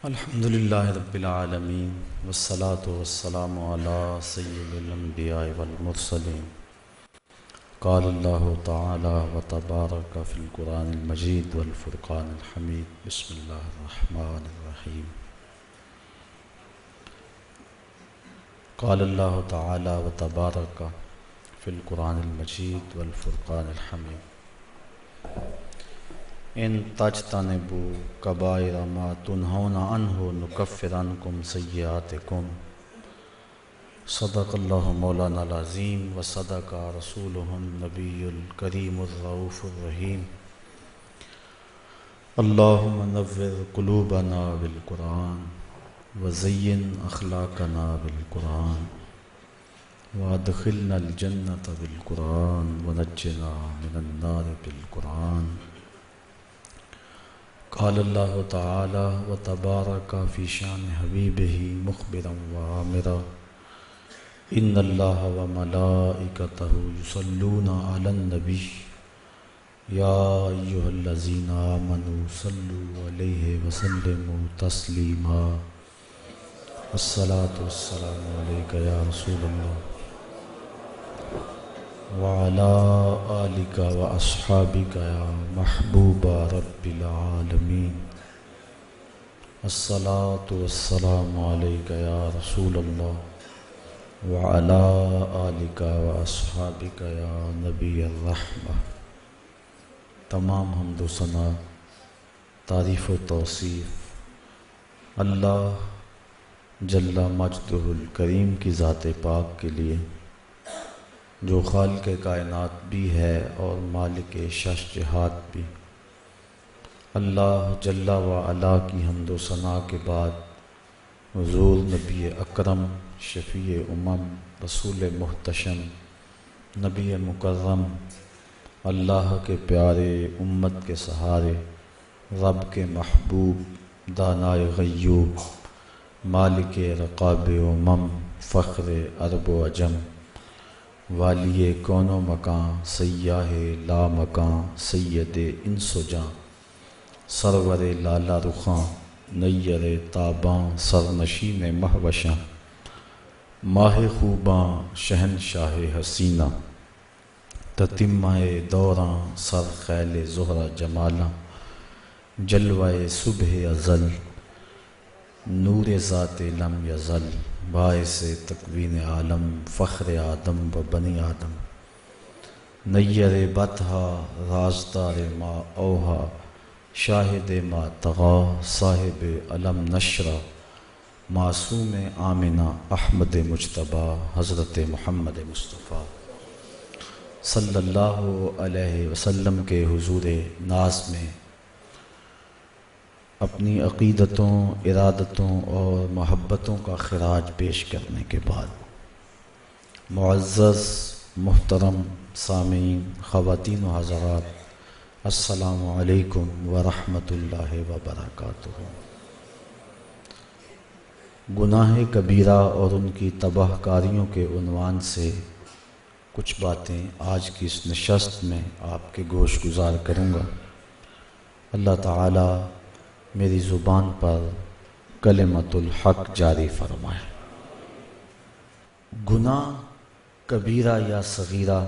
الحمدللہ رب العالمین والصلاة والسلام علی سید الانبیاء والمرسلین قال اللہ تعالی وتبارک فی القرآن المجید والفرقان الحمید بسم اللہ الرحمن الرحیم قال اللہ تعالی وتبارک فی القرآن المجید والفرقان الحمید ان تجتنبوا کبائر ما تنہون عنہ نکفر عنکم سیئاتکم صدق اللہ مولانا العظیم وصدق رسولہ النبی الکریم الرؤوف الرحیم اللہم نور قلوبنا بالقرآن وزین اخلاقنا بالقرآن وادخلنا الجنۃ بالقرآن ونجنا من النار بالقرآن قال اللہ تعالی وتبارک فی شان حبیبہ مخبرا وآمرا ان اللہ وملائکتہ یصلون علی النبی یا ایہا الذین آمنوا صلوا علیہ وسلموا تسلیما الصلاۃ والسلام علیک یا رسول اللہ وعلى آلك وأصحابك يا محبوب رب العالمين الصلاة والسلام عليك يا رسول الله وعلى آلك وأصحابك يا نبي الرحمة تمام حمد و ثنا تعریف و توصیف اللہ جل مجدہ الکریم کی ذات پاک کے لیے جو خالق کائنات بھی ہے اور مالک شش جہات بھی۔ اللہ جل و علا کی حمد و ثنا کے بعد حضور نبی اکرم شفیع امم رسول محتشم نبی مکرم اللہ کے پیارے امت کے سہارے رب کے محبوب دانائے غیوب مالک رقاب امم فخر عرب و عجم والی کون و مکان سیاہ لا مکان سید انس و جاں سرور لالا رخاں نیر تاباں سرنشین مہوشاں ماہ خوباں شہنشاہ حسینہ تتمہ دوراں سر خیل زہرہ جمالاں جلوہ صبح ازل نور ذات لم یزل باعث تکوین عالم فخر آدم و بنی آدم نیر بطحا رازدار ما اوہا شاہد ما تغا صاحب علم نشرہ معصوم آمنہ احمد مجتبیٰ حضرت محمد مصطفیٰ صلی اللہ علیہ وسلم کے حضور ناز میں اپنی عقیدتوں ارادتوں اور محبتوں کا خراج پیش کرنے کے بعد معزز محترم سامعین خواتین و حضرات السلام علیکم ورحمۃ اللہ وبرکاتہ۔ گناہ کبیرہ اور ان کی تباہ کاریوں کے عنوان سے کچھ باتیں آج کی اس نشست میں آپ کے گوش گزار کروں گا۔ اللہ تعالی میری زبان پر کلمۃ الحق جاری فرمائے۔ گناہ کبیرہ یا صغیرہ،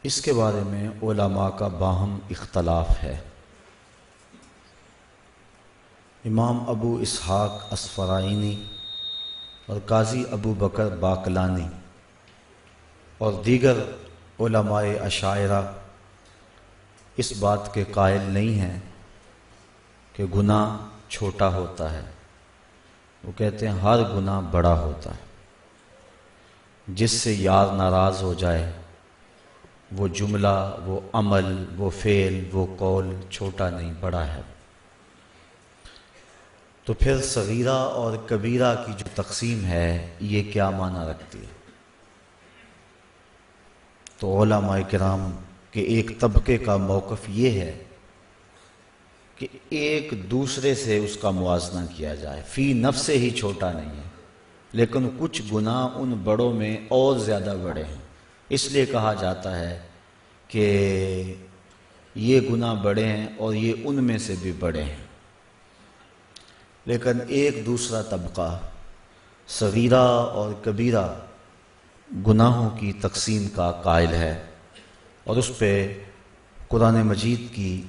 اس کے بارے میں علماء کا باہم اختلاف ہے۔ امام ابو اسحاق اصفرائینی اور قاضی ابو بکر باقلانی اور دیگر علماء اشاعرہ اس بات کے قائل نہیں ہیں کہ گناہ چھوٹا ہوتا ہے۔ وہ کہتے ہیں ہر گناہ بڑا ہوتا ہے۔ جس سے یار ناراض ہو جائے وہ جملہ، وہ عمل، وہ فعل، وہ قول چھوٹا نہیں بڑا ہے۔ تو پھر صغیرہ اور کبیرہ کی جو تقسیم ہے یہ کیا معنی رکھتی ہے؟ تو علماء کرام کہ ایک طبقے کا موقف یہ ہے کہ ایک دوسرے سے اس کا موازنہ کیا جائے، فی نفس ہی چھوٹا نہیں ہے، لیکن کچھ گناہ ان بڑوں میں اور زیادہ بڑے ہیں۔ اس لیے کہا جاتا ہے کہ یہ گناہ بڑے ہیں اور یہ ان میں سے بھی بڑے ہیں، لیکن ایک دوسرا طبقہ صغیرہ اور کبیرہ گناہوں کی تقسیم کا قائل ہے، اور اس پہ قرآن مجید کی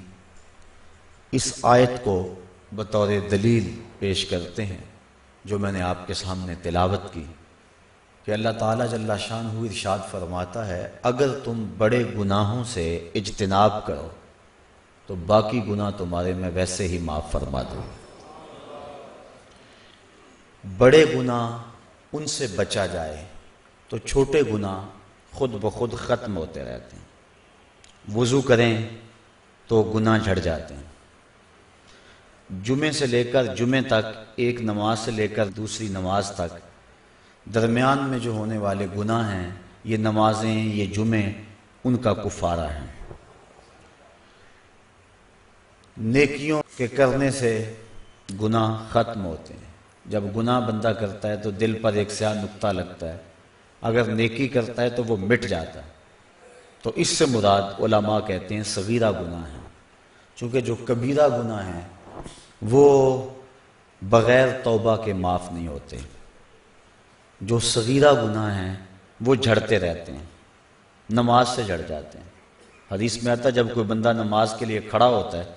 اس آیت کو بطور دلیل پیش کرتے ہیں جو میں نے آپ کے سامنے تلاوت کی، کہ اللہ تعالیٰ جل شانہ ارشاد فرماتا ہے اگر تم بڑے گناہوں سے اجتناب کرو تو باقی گناہ تمہارے میں ویسے ہی معاف فرما دوں۔ بڑے گناہ ان سے بچا جائے تو چھوٹے گناہ خود بخود ختم ہوتے رہتے ہیں۔ وضو کریں تو گناہ جھڑ جاتے ہیں، جمعے سے لے کر جمعے تک، ایک نماز سے لے کر دوسری نماز تک درمیان میں جو ہونے والے گناہ ہیں، یہ نمازیں، یہ جمعے، ان کا کفارہ ہے۔ نیکیوں کے کرنے سے گناہ ختم ہوتے ہیں۔ جب گناہ بندہ کرتا ہے تو دل پر ایک سیاہ نقطہ لگتا ہے، اگر نیکی کرتا ہے تو وہ مٹ جاتا ہے۔ تو اس سے مراد علماء کہتے ہیں صغیرہ گناہ ہیں، چونکہ جو کبیرہ گناہ ہیں وہ بغیر توبہ کے معاف نہیں ہوتے، جو صغیرہ گناہ ہیں وہ جھڑتے رہتے ہیں، نماز سے جھڑ جاتے ہیں۔ حدیث میں آتا ہے جب کوئی بندہ نماز کے لیے کھڑا ہوتا ہے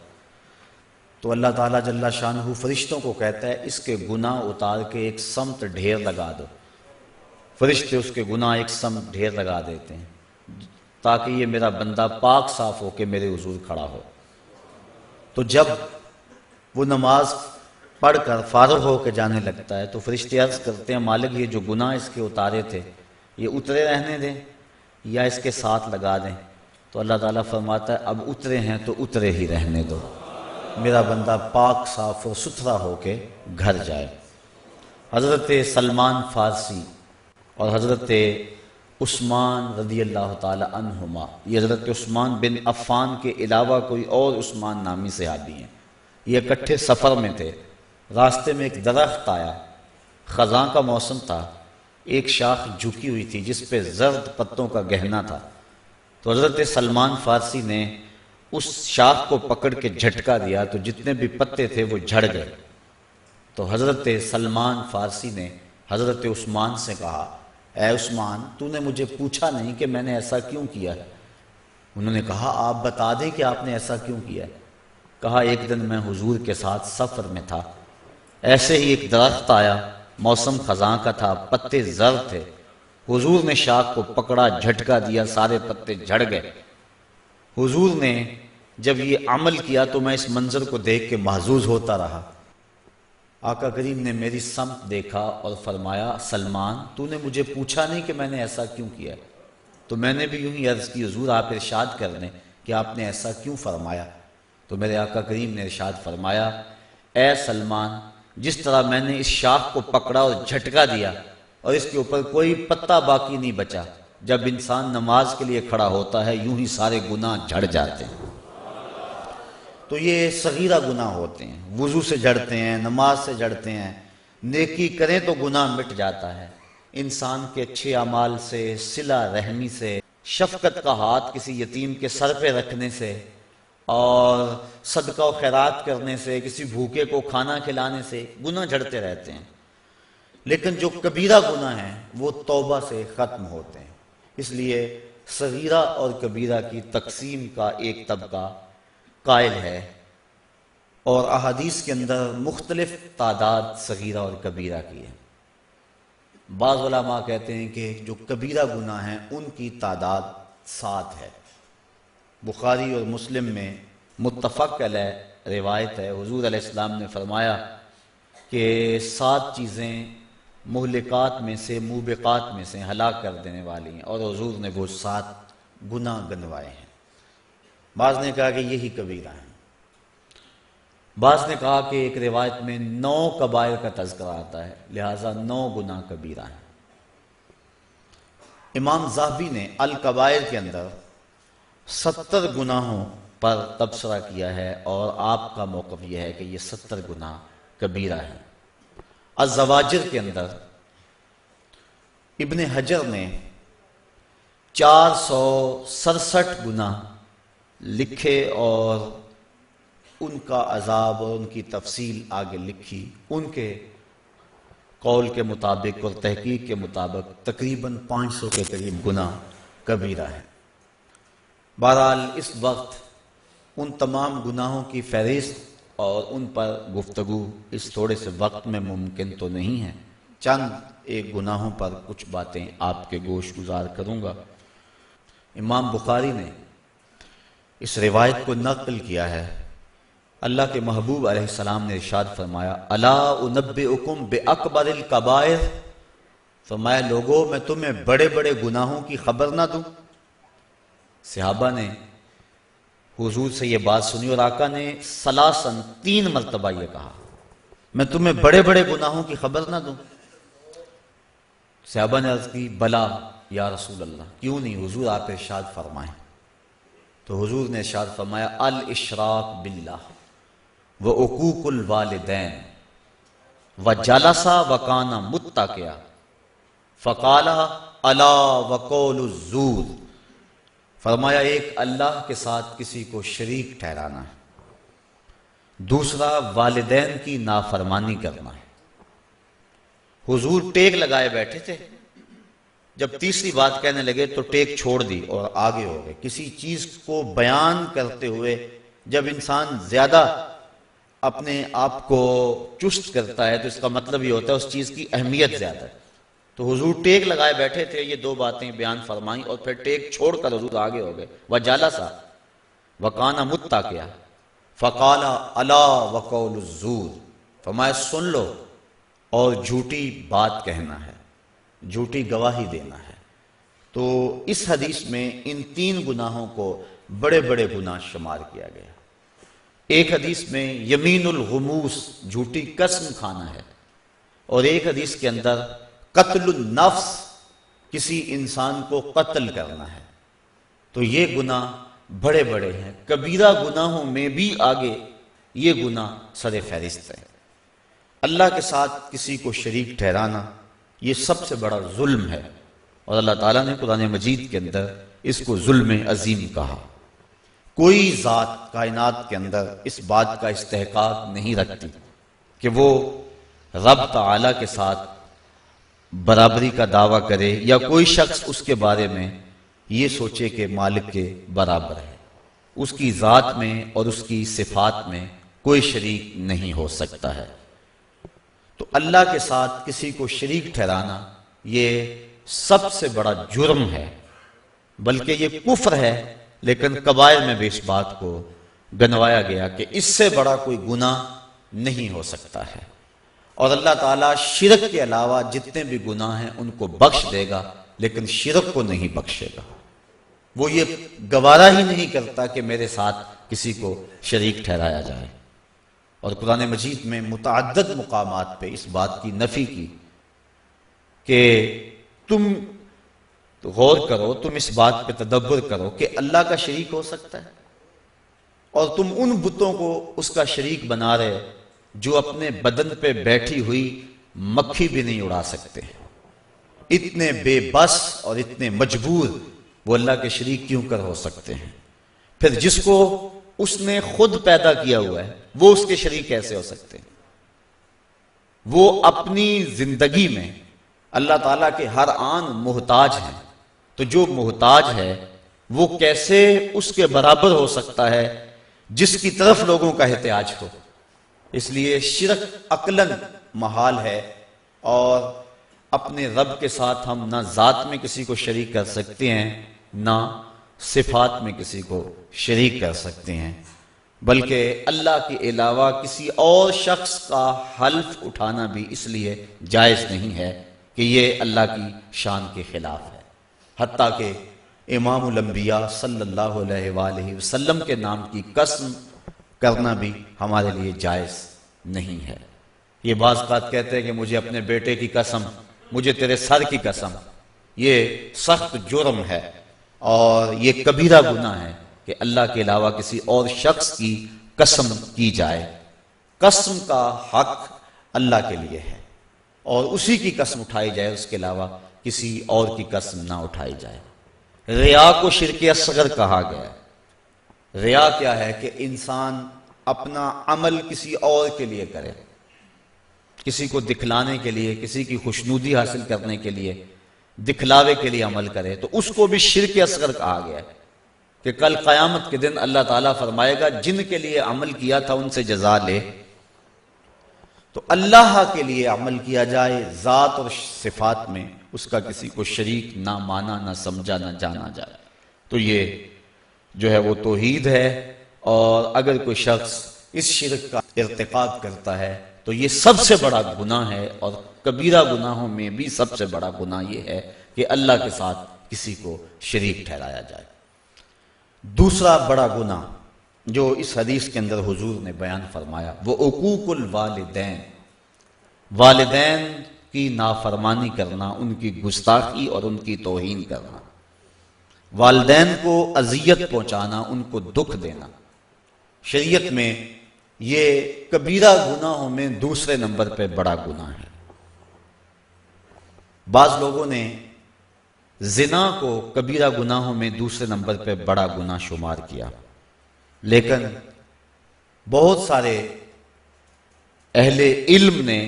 تو اللہ تعالیٰ جل شانہ فرشتوں کو کہتا ہے اس کے گناہ اتار کے ایک سمت ڈھیر لگا دو۔ فرشتے اس کے گناہ ایک سمت ڈھیر لگا دیتے ہیں تاکہ یہ میرا بندہ پاک صاف ہو کے میرے حضور کھڑا ہو۔ تو جب وہ نماز پڑھ کر فارغ ہو کے جانے لگتا ہے تو فرشتے عرض کرتے ہیں مالک یہ جو گناہ اس کے اتارے تھے یہ اترے رہنے دیں یا اس کے ساتھ لگا دیں؟ تو اللہ تعالیٰ فرماتا ہے اب اترے ہیں تو اترے ہی رہنے دو، میرا بندہ پاک صاف و ستھرا ہو کے گھر جائے۔ حضرت سلمان فارسی اور حضرت عثمان رضی اللہ تعالی عنہما، یہ حضرت عثمان بن عفان کے علاوہ کوئی اور عثمان نامی صحابی ہیں، یہ اکٹھے سفر میں تھے۔ راستے میں ایک درخت آیا، خزاں کا موسم تھا، ایک شاخ جھکی ہوئی تھی جس پہ زرد پتوں کا گہنا تھا۔ تو حضرت سلمان فارسی نے اس شاخ کو پکڑ کے جھٹکا دیا تو جتنے بھی پتے تھے وہ جھڑ گئے۔ تو حضرت سلمان فارسی نے حضرت عثمان سے کہا اے عثمان تو نے مجھے پوچھا نہیں کہ میں نے ایسا کیوں کیا ہے؟ انہوں نے کہا آپ بتا دیں کہ آپ نے ایسا کیوں کیا ہے۔ کہا ایک دن میں حضور کے ساتھ سفر میں تھا، ایسے ہی ایک درخت آیا، موسم خزاں کا تھا، پتے زرد تھے، حضور نے شاخ کو پکڑا، جھٹکا دیا، سارے پتے جھڑ گئے۔ حضور نے جب یہ عمل کیا تو میں اس منظر کو دیکھ کے محظوظ ہوتا رہا۔ آقا کریم نے میری سمت دیکھا اور فرمایا سلمان تو نے مجھے پوچھا نہیں کہ میں نے ایسا کیوں کیا؟ تو میں نے بھی یوں ہی عرض کی حضور آپ ارشاد کر دیں کہ آپ نے ایسا کیوں فرمایا؟ تو میرے آقا کریم نے ارشاد فرمایا اے سلمان جس طرح میں نے اس شاخ کو پکڑا اور جھٹکا دیا اور اس کے اوپر کوئی پتا باقی نہیں بچا، جب انسان نماز کے لیے کھڑا ہوتا ہے یوں ہی سارے گناہ جھڑ جاتے ہیں۔ تو یہ صغیرہ گناہ ہوتے ہیں، وضو سے جھڑتے ہیں، نماز سے جھڑتے ہیں، نیکی کریں تو گناہ مٹ جاتا ہے۔ انسان کے اچھے اعمال سے، صلہ رحمی سے، شفقت کا ہاتھ کسی یتیم کے سر پہ رکھنے سے اور صدقہ و خیرات کرنے سے، کسی بھوکے کو کھانا کھلانے سے گناہ جھڑتے رہتے ہیں، لیکن جو کبیرہ گناہ ہیں وہ توبہ سے ختم ہوتے ہیں۔ اس لیے صغیرہ اور کبیرہ کی تقسیم کا ایک طبقہ قائل ہے، اور احادیث کے اندر مختلف تعداد صغیرہ اور کبیرہ کی ہے۔ بعض علماء کہتے ہیں کہ جو کبیرہ گناہ ہیں ان کی تعداد 7 ہے۔ بخاری اور مسلم میں متفق علیہ روایت ہے، حضور علیہ السلام نے فرمایا کہ 7 چیزیں مہلکات میں سے، موبقات میں سے، ہلاک کر دینے والی ہیں، اور حضور نے وہ 7 گناہ گنوائے ہیں۔ بعض نے کہا کہ یہی کبیرہ ہیں، بعض نے کہا کہ ایک روایت میں 9 کبائر کا تذکرہ آتا ہے، لہٰذا 9 گناہ کبیرہ ہیں۔ امام ذہبی نے الکبائر کے اندر 70 گناہوں پر تبصرہ کیا ہے، اور آپ کا موقف یہ ہے کہ یہ 70 گناہ کبیرہ ہیں۔ الزواجر کے اندر ابن حجر نے 467 گناہ لکھے اور ان کا عذاب اور ان کی تفصیل آگے لکھی، ان کے قول کے مطابق اور تحقیق کے مطابق تقریباً 500 کے قریب گناہ کبیرہ ہے۔ بہرحال اس وقت ان تمام گناہوں کی فہرست اور ان پر گفتگو اس تھوڑے سے وقت میں ممکن تو نہیں ہے، چند ایک گناہوں پر کچھ باتیں آپ کے گوش گزار کروں گا۔ امام بخاری نے اس روایت کو نقل کیا ہے، اللہ کے محبوب علیہ السلام نے ارشاد فرمایا، الا انبئکم باکبر الکبائر، فرمایا لوگوں میں تمہیں بڑے بڑے گناہوں کی خبر نہ دوں؟ صحابہ نے حضور سے یہ بات سنی اور آقا نے ثلاثاً 3 مرتبہ یہ کہا، میں تمہیں بڑے بڑے گناہوں کی خبر نہ دوں؟ صحابہ نے عرض کی بلا یا رسول اللہ، کیوں نہیں حضور، آپ ارشاد فرمائیں۔ تو حضور نے ارشاد فرمایا، الاشراک باللہ وعقوق الوالدین وجلس وکان متکئا فقال الا وقول الزور، فرمایا ایک اللہ کے ساتھ کسی کو شریک ٹھہرانا ہے، دوسرا والدین کی نافرمانی کرنا ہے۔ حضور ٹیک لگائے بیٹھے تھے، جب تیسری بات کہنے لگے تو ٹیک چھوڑ دی اور آگے ہو گئے۔ کسی چیز کو بیان کرتے ہوئے جب انسان زیادہ اپنے آپ کو چست کرتا ہے تو اس کا مطلب یہ ہوتا ہے اس چیز کی اہمیت زیادہ ہے۔ تو حضور ٹیک لگائے بیٹھے تھے، یہ 2 باتیں بیان فرمائیں اور پھر ٹیک چھوڑ کر حضور آگے ہو گئے۔ وجلس وکان متکئا فقال الا وقول الزور، فرمایا سن لو اور جھوٹی بات کہنا ہے، جھوٹی گواہی دینا ہے۔ تو اس حدیث میں ان 3 گناہوں کو بڑے بڑے گناہ شمار کیا گیا۔ ایک حدیث میں یمین الغموس، جھوٹی قسم کھانا ہے، اور ایک حدیث کے اندر قتل النفس، کسی انسان کو قتل کرنا ہے۔ تو یہ گناہ بڑے بڑے ہیں، کبیرہ گناہوں میں بھی آگے یہ گناہ سر فہرست ہے۔ اللہ کے ساتھ کسی کو شریک ٹھہرانا یہ سب سے بڑا ظلم ہے، اور اللہ تعالیٰ نے قرآن مجید کے اندر اس کو ظلم عظیم کہا۔ کوئی ذات کائنات کے اندر اس بات کا استحقاق نہیں رکھتی کہ وہ رب تعالیٰ کے ساتھ برابری کا دعویٰ کرے، یا کوئی شخص اس کے بارے میں یہ سوچے کہ مالک کے برابر ہے۔ اس کی ذات میں اور اس کی صفات میں کوئی شریک نہیں ہو سکتا ہے۔ تو اللہ کے ساتھ کسی کو شریک ٹھہرانا یہ سب سے بڑا جرم ہے، بلکہ یہ کفر ہے، لیکن کبائر میں بھی اس بات کو گنوایا گیا کہ اس سے بڑا کوئی گناہ نہیں ہو سکتا ہے۔ اور اللہ تعالیٰ شرک کے علاوہ جتنے بھی گناہ ہیں ان کو بخش دے گا، لیکن شرک کو نہیں بخشے گا۔ وہ یہ گوارا ہی نہیں کرتا کہ میرے ساتھ کسی کو شریک ٹھہرایا جائے۔ اور قرآن مجید میں متعدد مقامات پہ اس بات کی نفی کی کہ تم غور کرو، تم اس بات پہ تدبر کرو کہ اللہ کا شریک ہو سکتا ہے، اور تم ان بتوں کو اس کا شریک بنا رہے جو اپنے بدن پہ بیٹھی ہوئی مکھی بھی نہیں اڑا سکتے۔ اتنے بے بس اور اتنے مجبور وہ اللہ کے شریک کیوں کر ہو سکتے ہیں؟ پھر جس کو اس نے خود پیدا کیا ہوا ہے وہ اس کے شریک کیسے ہو سکتے ہیں؟ وہ اپنی زندگی میں اللہ تعالیٰ کے ہر آن محتاج ہیں، تو جو محتاج ہے وہ کیسے اس کے برابر ہو سکتا ہے جس کی طرف لوگوں کا احتیاج ہو؟ اس لیے شرک عقلاً محال ہے، اور اپنے رب کے ساتھ ہم نہ ذات میں کسی کو شریک کر سکتے ہیں، نہ صفات میں کسی کو شریک کر سکتے ہیں، بلکہ اللہ کے علاوہ کسی اور شخص کا حلف اٹھانا بھی اس لیے جائز نہیں ہے کہ یہ اللہ کی شان کے خلاف ہے۔ حتیٰ کہ امام الانبیاء صلی اللہ علیہ وآلہ وسلم کے نام کی قسم کرنا بھی ہمارے لیے جائز نہیں ہے۔ یہ بعض بات کہتے ہیں کہ مجھے اپنے بیٹے کی قسم، مجھے تیرے سر کی قسم، یہ سخت جرم ہے اور یہ کبیرہ گناہ ہے کہ اللہ کے علاوہ کسی اور شخص کی قسم کی جائے۔ قسم کا حق اللہ کے لیے ہے، اور اسی کی قسم اٹھائی جائے، اس کے علاوہ کسی اور کی قسم نہ اٹھائی جائے۔ ریا کو شرک اصغر کہا گیا ہے۔ ریا کیا ہے کہ انسان اپنا عمل کسی اور کے لیے کرے، کسی کو دکھلانے کے لیے، کسی کی خوشنودی حاصل کرنے کے لیے، دکھلاوے کے لیے عمل کرے، تو اس کو بھی شرک اصغر کہا گیا ہے کہ کل قیامت کے دن اللہ تعالیٰ فرمائے گا جن کے لیے عمل کیا تھا ان سے جزا لے۔ تو اللہ کے لیے عمل کیا جائے ذات اور صفات میں، اس کا کسی کو شریک نہ مانا، نہ سمجھا، نہ جانا جائے، تو یہ جو ہے وہ توحید ہے۔ اور اگر کوئی شخص اس شرک کا ارتکاب کرتا ہے تو یہ سب سے بڑا گناہ ہے، اور کبیرہ گناہوں میں بھی سب سے بڑا گناہ یہ ہے کہ اللہ کے ساتھ کسی کو شریک ٹھہرایا جائے۔ دوسرا بڑا گناہ جو اس حدیث کے اندر حضور نے بیان فرمایا وہ عقوق الوالدین، والدین کی نافرمانی کرنا، ان کی گستاخی اور ان کی توہین کرنا، والدین کو اذیت پہنچانا، ان کو دکھ دینا، شریعت میں یہ کبیرہ گناہوں میں دوسرے نمبر پہ بڑا گناہ ہے۔ بعض لوگوں نے زنا کو کبیرہ گناہوں میں دوسرے نمبر پہ بڑا گناہ شمار کیا، لیکن بہت سارے اہل علم نے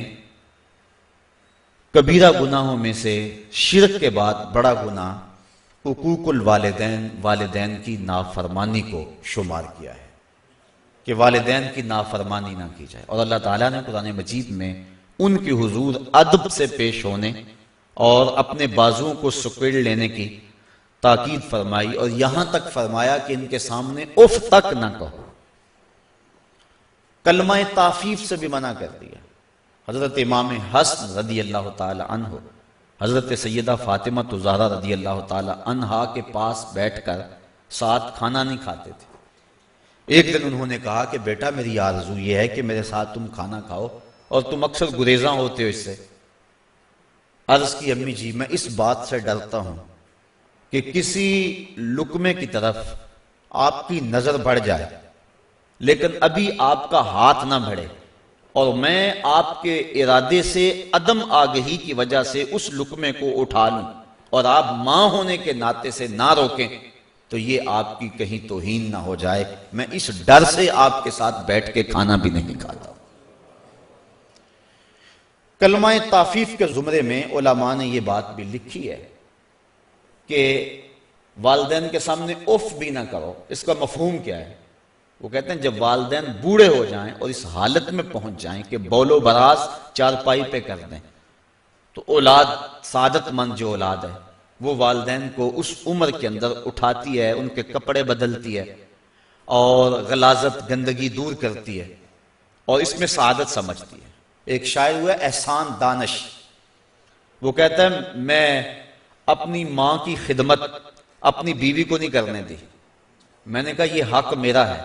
کبیرہ گناہوں میں سے شرک کے بعد بڑا گناہ حقوق الوالدین، والدین کی نافرمانی کو شمار کیا ہے کہ والدین کی نافرمانی نہ کی جائے۔ اور اللہ تعالیٰ نے قرآن مجید میں ان کی حضور ادب سے پیش ہونے اور اپنے بازوؤں کو سکیڑ لینے کی تاکید فرمائی، اور یہاں تک فرمایا کہ ان کے سامنے اف تک نہ کہو، کلمہ تعفیف سے بھی منع کر دیا۔ حضرت امام حسن رضی اللہ تعالی عنہ حضرت سیدہ فاطمہ الزہرا رضی اللہ تعالی عنہا کے پاس بیٹھ کر ساتھ کھانا نہیں کھاتے تھے۔ ایک دن انہوں نے کہا کہ بیٹا میری آرزو یہ ہے کہ میرے ساتھ تم کھانا کھاؤ، اور تم اکثر گریزاں ہوتے ہو اس سے۔ عرض کی امی جی میں اس بات سے ڈرتا ہوں کہ کسی لقمے کی طرف آپ کی نظر بڑھ جائے لیکن ابھی آپ کا ہاتھ نہ بڑھے، اور میں آپ کے ارادے سے عدم آگہی کی وجہ سے اس لقمے کو اٹھا لوں اور آپ ماں ہونے کے ناطے سے نہ روکیں تو یہ آپ کی کہیں توہین نہ ہو جائے، میں اس ڈر سے آپ کے ساتھ بیٹھ کے کھانا بھی نہیں کھاتا۔ کلمہ تعفیف کے زمرے میں علماء نے یہ بات بھی لکھی ہے کہ والدین کے سامنے اف بھی نہ کرو۔ اس کا مفہوم کیا ہے؟ وہ کہتے ہیں جب والدین بوڑھے ہو جائیں اور اس حالت میں پہنچ جائیں کہ بول و براز چارپائی پہ کر دیں، تو اولاد، سعادت مند جو اولاد ہے وہ والدین کو اس عمر کے اندر اٹھاتی ہے، ان کے کپڑے بدلتی ہے اور غلاظت، گندگی دور کرتی ہے اور اس میں سعادت سمجھتی ہے۔ ایک شاعر ہوا احسان دانش، وہ کہتا ہے میں اپنی ماں کی خدمت اپنی بیوی کو نہیں کرنے دی، میں نے کہا یہ حق میرا ہے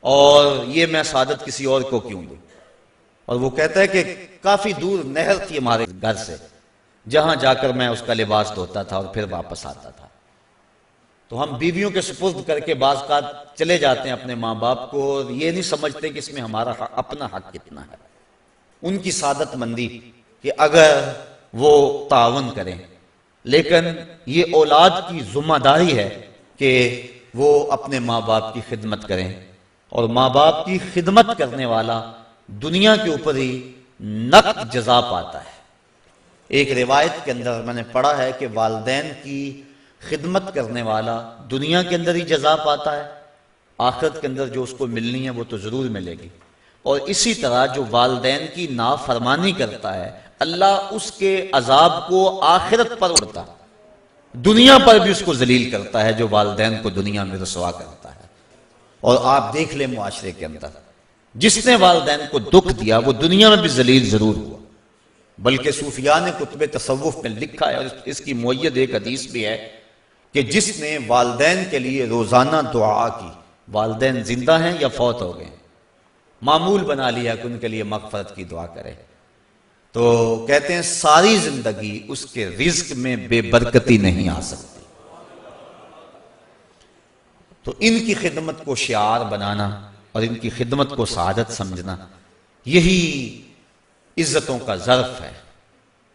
اور یہ میں سعادت کسی اور کو کیوں دوں۔ اور وہ کہتا ہے کہ کافی دور نہر تھی ہمارے گھر سے جہاں جا کر میں اس کا لباس دھوتا تھا اور پھر واپس آتا تھا۔ تو ہم بیویوں کے سپرد کر کے بعض کا چلے جاتے ہیں اپنے ماں باپ کو، اور یہ نہیں سمجھتے کہ اس میں ہمارا اپنا حق کتنا ہے۔ ان کی سعادت مندی کہ اگر وہ تعاون کریں، لیکن یہ اولاد کی ذمہ داری ہے کہ وہ اپنے ماں باپ کی خدمت کریں، اور ماں باپ کی خدمت کرنے والا دنیا کے اوپر ہی نقد جزا پاتا ہے۔ ایک روایت کے اندر میں نے پڑھا ہے کہ والدین کی خدمت کرنے والا دنیا کے اندر ہی جزا پاتا ہے، آخرت کے اندر جو اس کو ملنی ہے وہ تو ضرور ملے گی۔ اور اسی طرح جو والدین کی نافرمانی کرتا ہے اللہ اس کے عذاب کو آخرت پر اڑتا، دنیا پر بھی اس کو ذلیل کرتا ہے جو والدین کو دنیا میں رسوا کرتا ہے۔ اور آپ دیکھ لیں معاشرے کے اندر جس نے والدین کو دکھ دیا وہ دنیا میں بھی ذلیل ضرور ہوا، بلکہ صوفیاء نے کتب تصوف میں لکھا ہے اور اس کی مؤید ایک حدیث بھی ہے کہ جس نے والدین کے لیے روزانہ دعا کی، والدین زندہ ہیں یا فوت ہو گئے، معمول بنا لیا کہ ان کے لیے مغفرت کی دعا کرے، تو کہتے ہیں ساری زندگی اس کے رزق میں بے برکتی نہیں آ سکتی۔ تو ان کی خدمت کو شعار بنانا اور ان کی خدمت کو سعادت سمجھنا یہی عزتوں کا ظرف ہے۔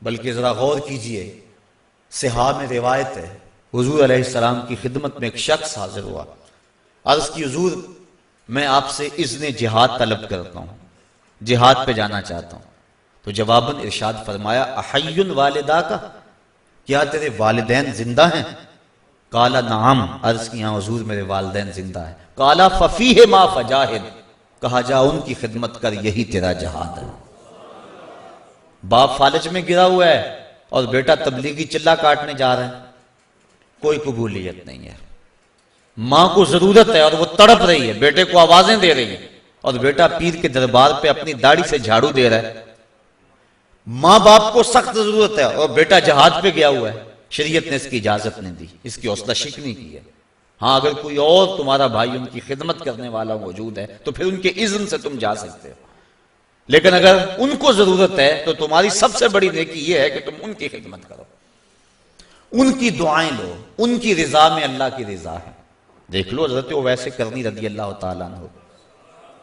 بلکہ ذرا غور کیجئے، صحاح میں روایت ہے حضور علیہ السلام کی خدمت میں ایک شخص حاضر ہوا عرض کی حضور میں آپ سے اذن جہاد طلب کرتا ہوں، جہاد پہ جانا چاہتا ہوں۔ تو جواباً ارشاد فرمایا احی والدہ کا، کیا تیرے والدین زندہ ہیں؟ قال نعم، عرض کی ہاں حضور میرے والدین زندہ ہیں۔ قال ففیہ ما فجاہد، کہا جا ان کی خدمت کر، یہی تیرا جہاد ہے۔ باپ فالج میں گرا ہوا ہے اور بیٹا تبلیغی چلہ کاٹنے جا رہا ہے، کوئی قبولیت نہیں ہے۔ ماں کو ضرورت ہے اور وہ تڑپ رہی ہے، بیٹے کو آوازیں دے رہی ہے، اور بیٹا پیر کے دربار پہ اپنی داڑھی سے جھاڑو دے رہا ہے۔ ماں باپ کو سخت ضرورت ہے اور بیٹا جہاد پہ گیا ہوا ہے، شریعت نے اس کی اجازت نہیں دی، اس کی حوصلہ شکنی کی ہے۔ ہاں اگر کوئی اور تمہارا بھائی ان کی خدمت کرنے والا موجود ہے تو پھر ان کے اذن سے تم جا سکتے ہو، لیکن اگر ان کو ضرورت ہے تو تمہاری سب سے بڑی نیکی یہ ہے کہ تم ان کی خدمت کرو، ان کی دعائیں لو، ان کی رضا میں اللہ کی رضا ہے۔ دیکھ لو حضرت اویس کرنی رضی اللہ تعالیٰ عنہ،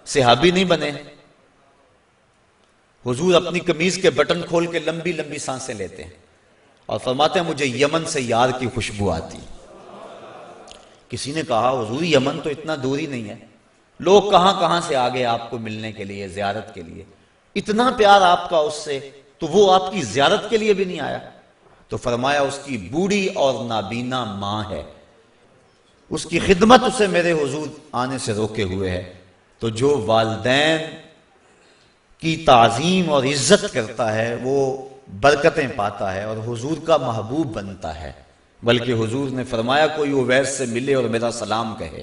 صحابی نہیں بنے، حضور اپنی قمیض کے بٹن کھول کے لمبی لمبی سانسیں لیتے ہیں اور فرماتے ہیں مجھے یمن سے یار کی خوشبو آتی۔ کسی نے کہا حضور یمن تو اتنا دور ہی نہیں ہے، لوگ کہاں کہاں سے آگے آپ کو ملنے کے لیے، زیارت کے لیے، اتنا پیار آپ کا اس سے، تو وہ آپ کی زیارت کے لیے بھی نہیں آیا؟ تو فرمایا اس کی بوڑھی اور نابینا ماں ہے، اس کی خدمت اسے میرے حضور آنے سے روکے ہوئے ہے۔ تو جو والدین کی تعظیم اور عزت کرتا ہے وہ برکتیں پاتا ہے اور حضور کا محبوب بنتا ہے۔ بلکہ حضور نے فرمایا کوئی اویس سے ملے اور میرا سلام کہے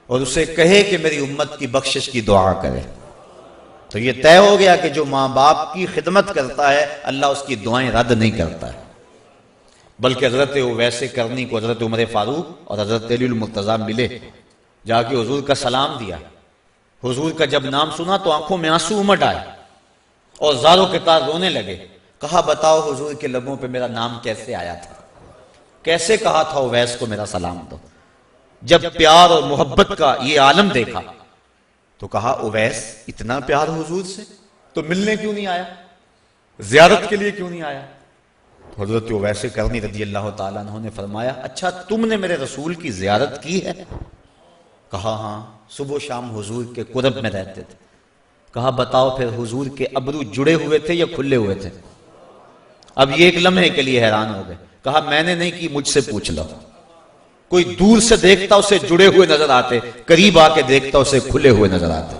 اور اسے کہے کہ میری امت کی بخشش کی دعا کرے، تو یہ طے ہو گیا کہ جو ماں باپ کی خدمت کرتا ہے اللہ اس کی دعائیں رد نہیں کرتا ہے۔ بلکہ حضرت اویس کرنی کو حضرت عمر فاروق اور حضرت علی المرتضیٰ ملے، جا کے حضور کا سلام دیا۔ حضور کا جب نام سنا تو آنکھوں میں آنسو امٹ آئے اور زاروں کے تار رونے لگے۔ کہا بتاؤ حضور کے لبوں پہ میرا نام کیسے آیا تھا، کیسے کہا تھا اویس کو میرا سلام دو؟ جب پیار اور محبت کا یہ عالم دیکھا تو کہا اویس اتنا پیار حضور سے تو ملنے کیوں نہیں آیا، زیارت کے لیے کیوں نہیں آیا؟ حضرت اویس کرنی رضی اللہ تعالیٰ عنہ نے فرمایا اچھا تم نے میرے رسول کی زیارت کی ہے؟ کہا ہاں، صبح و شام حضور کے قرب میں رہتے تھے۔ کہا بتاؤ پھر حضور کے ابرو جڑے ہوئے تھے یا کھلے ہوئے تھے؟ اب یہ ایک لمحے کے لیے حیران ہو گئے۔ کہا میں نے نہیں کی، مجھ سے پوچھ لو۔ کوئی دور سے دیکھتا اسے جڑے ہوئے نظر آتے، قریب آ کے دیکھتا اسے کھلے ہوئے نظر آتے۔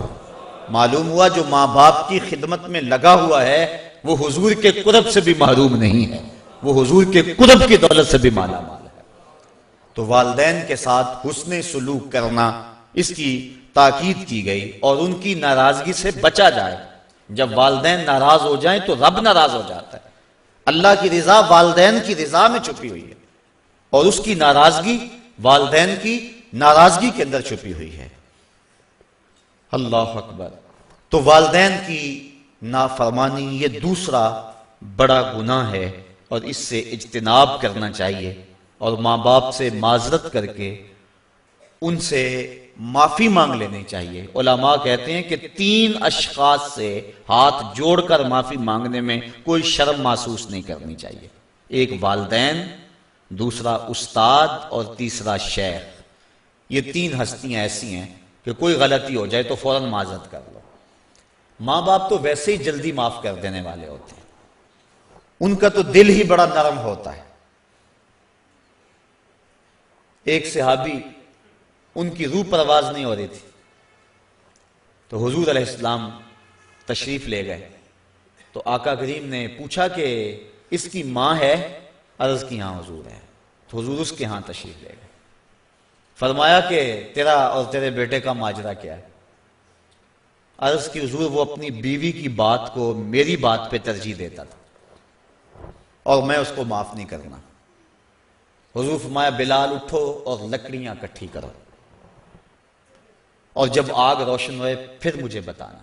معلوم ہوا جو ماں باپ کی خدمت میں لگا ہوا ہے وہ حضور کے قرب سے بھی محروم نہیں ہے، وہ حضور کے قرب کی دولت سے بھی مالا مال ہے۔ تو والدین کے ساتھ حسن سلوک کرنا، اس کی تاکید کی گئی اور ان کی ناراضگی سے بچا جائے۔ جب والدین ناراض ہو جائیں تو رب ناراض ہو جاتا ہے۔ اللہ کی رضا والدین کی رضا میں چھپی ہوئی ہے اور اس کی ناراضگی والدین کی ناراضگی کے اندر چھپی ہوئی ہے۔ اللہ اکبر۔ تو والدین کی نافرمانی یہ دوسرا بڑا گناہ ہے اور اس سے اجتناب کرنا چاہیے اور ماں باپ سے معذرت کر کے ان سے معافی مانگ لینی چاہیے۔ علماء کہتے ہیں کہ 3 اشخاص سے ہاتھ جوڑ کر معافی مانگنے میں کوئی شرم محسوس نہیں کرنی چاہیے۔ ایک والدین، دوسرا استاد اور تیسرا شیخ۔ یہ 3 ہستیاں ایسی ہیں کہ کوئی غلطی ہو جائے تو فوراً معذرت کر لو۔ ماں باپ تو ویسے ہی جلدی معاف کر دینے والے ہوتے ہیں، ان کا تو دل ہی بڑا نرم ہوتا ہے۔ ایک صحابی ان کی روح پرواز نہیں ہو رہی تھی تو حضور علیہ السلام تشریف لے گئے تو آقا کریم نے پوچھا کہ اس کی ماں ہے؟ عرض کی ہاں حضور ہے۔ تو حضور اس کے ہاں تشریف لے گئے، فرمایا کہ تیرا اور تیرے بیٹے کا ماجرا کیا ہے؟ عرض کی حضور وہ اپنی بیوی کی بات کو میری بات پہ ترجیح دیتا تھا اور میں اس کو معاف نہیں کرنا۔ حضور فرمایا بلال اٹھو اور لکڑیاں اکٹھی کرو اور جب آگ روشن ہوئے پھر مجھے بتانا۔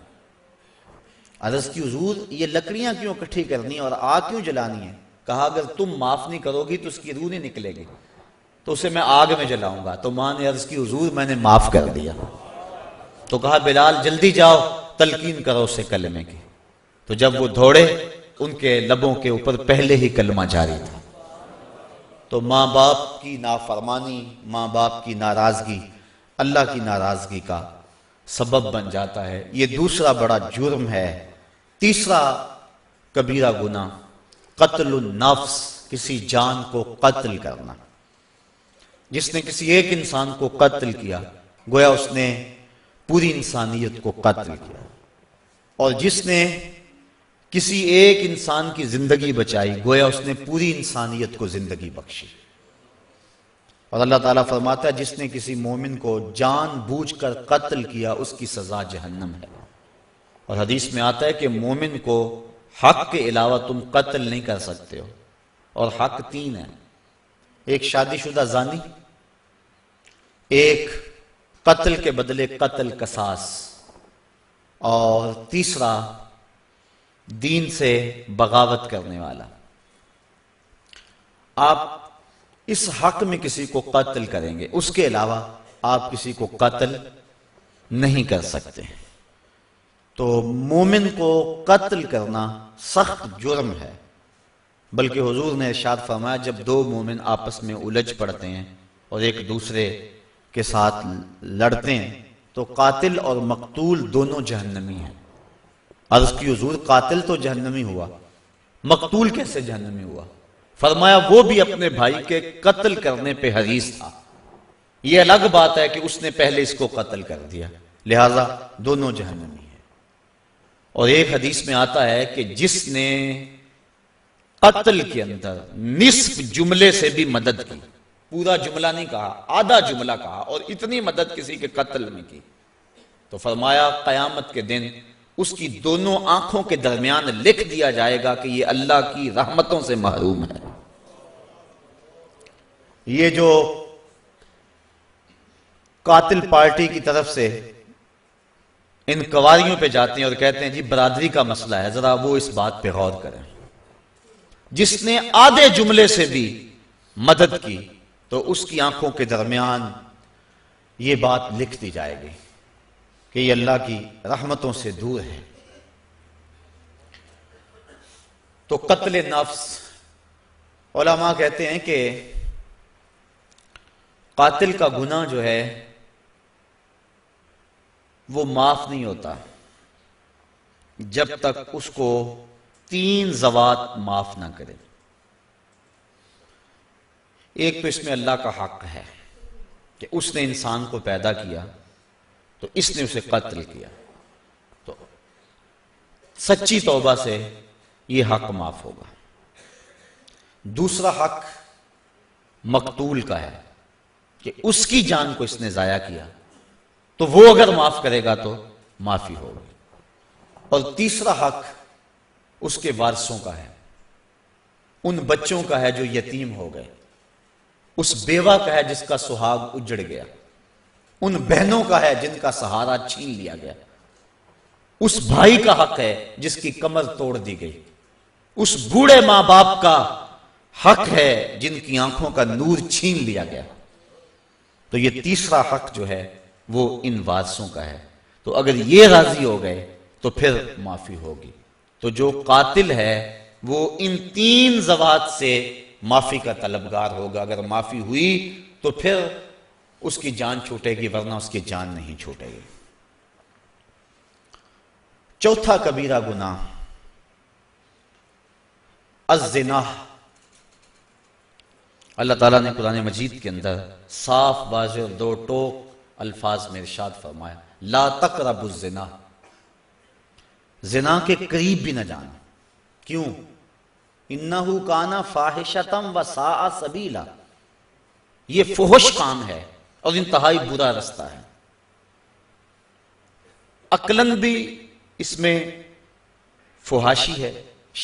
عرض کی حضور یہ لکڑیاں کیوں اکٹھی کرنی اور آگ کیوں جلانی ہے؟ کہا اگر تم معاف نہیں کرو گی تو اس کی روح نہیں نکلے گی، تو اسے میں آگ میں جلاؤں گا۔ تو ماں نے عرض کی حضور میں نے معاف کر دیا۔ تو کہا بلال جلدی جاؤ تلقین کرو اسے کلمے کی۔ تو جب وہ دوڑے ان کے لبوں کے اوپر پہلے ہی کلمہ جاری تھا۔ تو ماں باپ کی نافرمانی، ماں باپ کی ناراضگی اللہ کی ناراضگی کا سبب بن جاتا ہے۔ یہ دوسرا بڑا جرم ہے۔ تیسرا کبیرہ گناہ قتل النفس، کسی جان کو قتل کرنا۔ جس نے کسی ایک انسان کو قتل کیا گویا اس نے پوری انسانیت کو قتل کیا، اور جس نے کسی ایک انسان کی زندگی بچائی گویا اس نے پوری انسانیت کو زندگی بخشی۔ اور اللہ تعالیٰ فرماتا ہے جس نے کسی مومن کو جان بوجھ کر قتل کیا اس کی سزا جہنم ہے۔ اور حدیث میں آتا ہے کہ مومن کو حق کے علاوہ تم قتل نہیں کر سکتے ہو، اور حق تین ہیں: ایک شادی شدہ زانی، ایک قتل کے بدلے قتل قصاص، اور تیسرا دین سے بغاوت کرنے والا۔ آپ اس حق میں کسی کو قتل کریں گے، اس کے علاوہ آپ کسی کو قتل نہیں کر سکتے۔ تو مومن کو قتل کرنا سخت جرم ہے، بلکہ حضور نے ارشاد فرمایا جب دو مومن آپس میں الجھ پڑتے ہیں اور ایک دوسرے کے ساتھ لڑتے ہیں تو قاتل اور مقتول دونوں جہنمی ہیں۔ عرض کی حضور قاتل تو جہنمی ہوا، مقتول کیسے جہنمی ہوا؟ فرمایا وہ بھی اپنے بھائی کے قتل کرنے پہ حریص تھا، یہ الگ بات ہے کہ اس نے پہلے اس کو قتل کر دیا، لہذا دونوں جہنمی ہیں۔ اور ایک حدیث میں آتا ہے کہ جس نے قتل کے اندر نصف جملے سے بھی مدد کی، پورا جملہ نہیں کہا، آدھا جملہ کہا، اور اتنی مدد کسی کے قتل میں کی، تو فرمایا قیامت کے دن اس کی دونوں آنکھوں کے درمیان لکھ دیا جائے گا کہ یہ اللہ کی رحمتوں سے محروم ہے۔ یہ جو قاتل پارٹی کی طرف سے انکوائریوں پہ جاتے ہیں اور کہتے ہیں جی برادری کا مسئلہ ہے، ذرا وہ اس بات پہ غور کریں، جس نے آدھے جملے سے بھی مدد کی تو اس کی آنکھوں کے درمیان یہ بات لکھ دی جائے گی کہ یہ اللہ کی رحمتوں سے دور ہے۔ تو قتل نفس، علماء کہتے ہیں کہ قاتل کا گناہ جو ہے وہ معاف نہیں ہوتا جب تک اس کو 3 ذوات معاف نہ کرے۔ ایک تو اس میں اللہ کا حق ہے کہ اس نے انسان کو پیدا کیا تو اس نے اسے قتل کیا، تو سچی توبہ سے یہ حق معاف ہوگا۔ دوسرا حق مقتول کا ہے کہ اس کی جان کو اس نے ضائع کیا تو وہ اگر معاف کرے گا تو معافی ہوگی۔ اور تیسرا حق اس کے وارثوں کا ہے، ان بچوں کا ہے جو یتیم ہو گئے، اس بیوہ کا ہے جس کا سہاگ اجڑ گیا، ان بہنوں کا ہے جن کا سہارا چھین لیا گیا، اس بھائی کا حق ہے جس کی کمر توڑ دی گئی، اس بوڑھے ماں باپ کا حق ہے جن کی آنکھوں کا نور چھین لیا گیا۔ تو یہ تیسرا حق جو ہے وہ ان وارثوں کا ہے، تو اگر یہ راضی ہو گئے تو پھر معافی ہوگی۔ تو جو قاتل ہے وہ ان 3 ذوات سے معافی کا طلبگار ہوگا، اگر معافی ہوئی تو پھر اس کی جان چھوٹے گی، ورنہ اس کی جان نہیں چھوٹے گی۔ چوتھا کبیرہ گناہ الزنا۔ اللہ تعالیٰ نے قرآن مجید کے اندر صاف واضح اور 2 ٹوک الفاظ میں ارشاد فرمایا لا تقربوا الزنا، زنا کے قریب بھی نہ جانا۔ کیوں؟ انہ کان فاحشۃ وساء سبیلا، یہ فحش کام ہے اور انتہائی برا رستہ ہے۔ عقلاً بھی اس میں فحاشی ہے،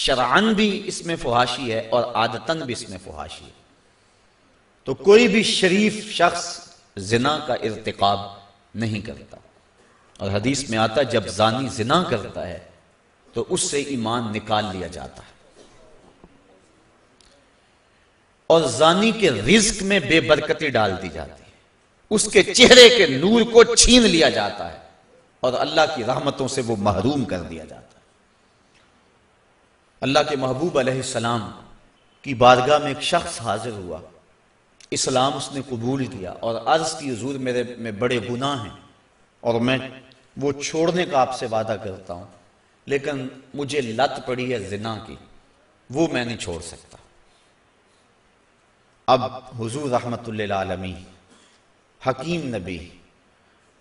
شرعاً بھی اس میں فحاشی ہے، اور عادتاً بھی اس میں فحاشی ہے۔ تو کوئی بھی شریف شخص زنا کا ارتکاب نہیں کرتا، اور حدیث میں آتا ہے جب زانی زنا کرتا ہے تو اس سے ایمان نکال لیا جاتا ہے، اور زانی کے رزق میں بے برکتی ڈال دی جاتی ہے، اس کے چہرے کے نور کو چھین لیا جاتا ہے، اور اللہ کی رحمتوں سے وہ محروم کر دیا جاتا ہے۔ اللہ کے محبوب علیہ السلام کی بارگاہ میں ایک شخص حاضر ہوا، اسلام اس نے قبول کیا اور عرض کی حضور میرے میں بڑے گناہ ہیں اور میں وہ چھوڑنے کا آپ سے وعدہ کرتا ہوں، لیکن مجھے لت پڑی ہے زنا کی، وہ میں نہیں چھوڑ سکتا۔ اب حضور رحمت اللہ علیہ حکیم نبی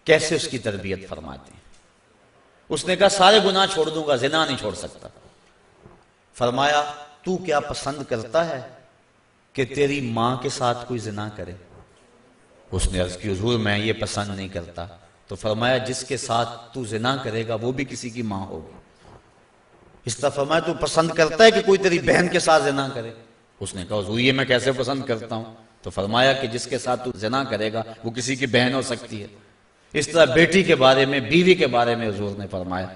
کیسے اس کی تربیت فرماتے ہیں؟ اس نے کہا سارے گناہ چھوڑ دوں گا، زنا نہیں چھوڑ سکتا۔ فرمایا تو کیا پسند کرتا ہے کہ تیری ماں کے ساتھ کوئی زنا کرے؟ اس نے عرض کی حضور میں یہ پسند نہیں کرتا۔ تو فرمایا جس کے ساتھ تو زنا کرے گا وہ بھی کسی کی ماں ہوگی۔ اس طرح فرمایا تو پسند کرتا ہے کہ کوئی تیری بہن کے ساتھ زنا کرے؟ اس نے کہا حضور یہ میں کیسے پسند کرتا ہوں؟ تو فرمایا کہ جس کے ساتھ تو زنا کرے گا وہ کسی کی بہن ہو سکتی ہے۔ اس طرح بیٹی کے بارے میں، بیوی کے بارے میں حضور نے فرمایا،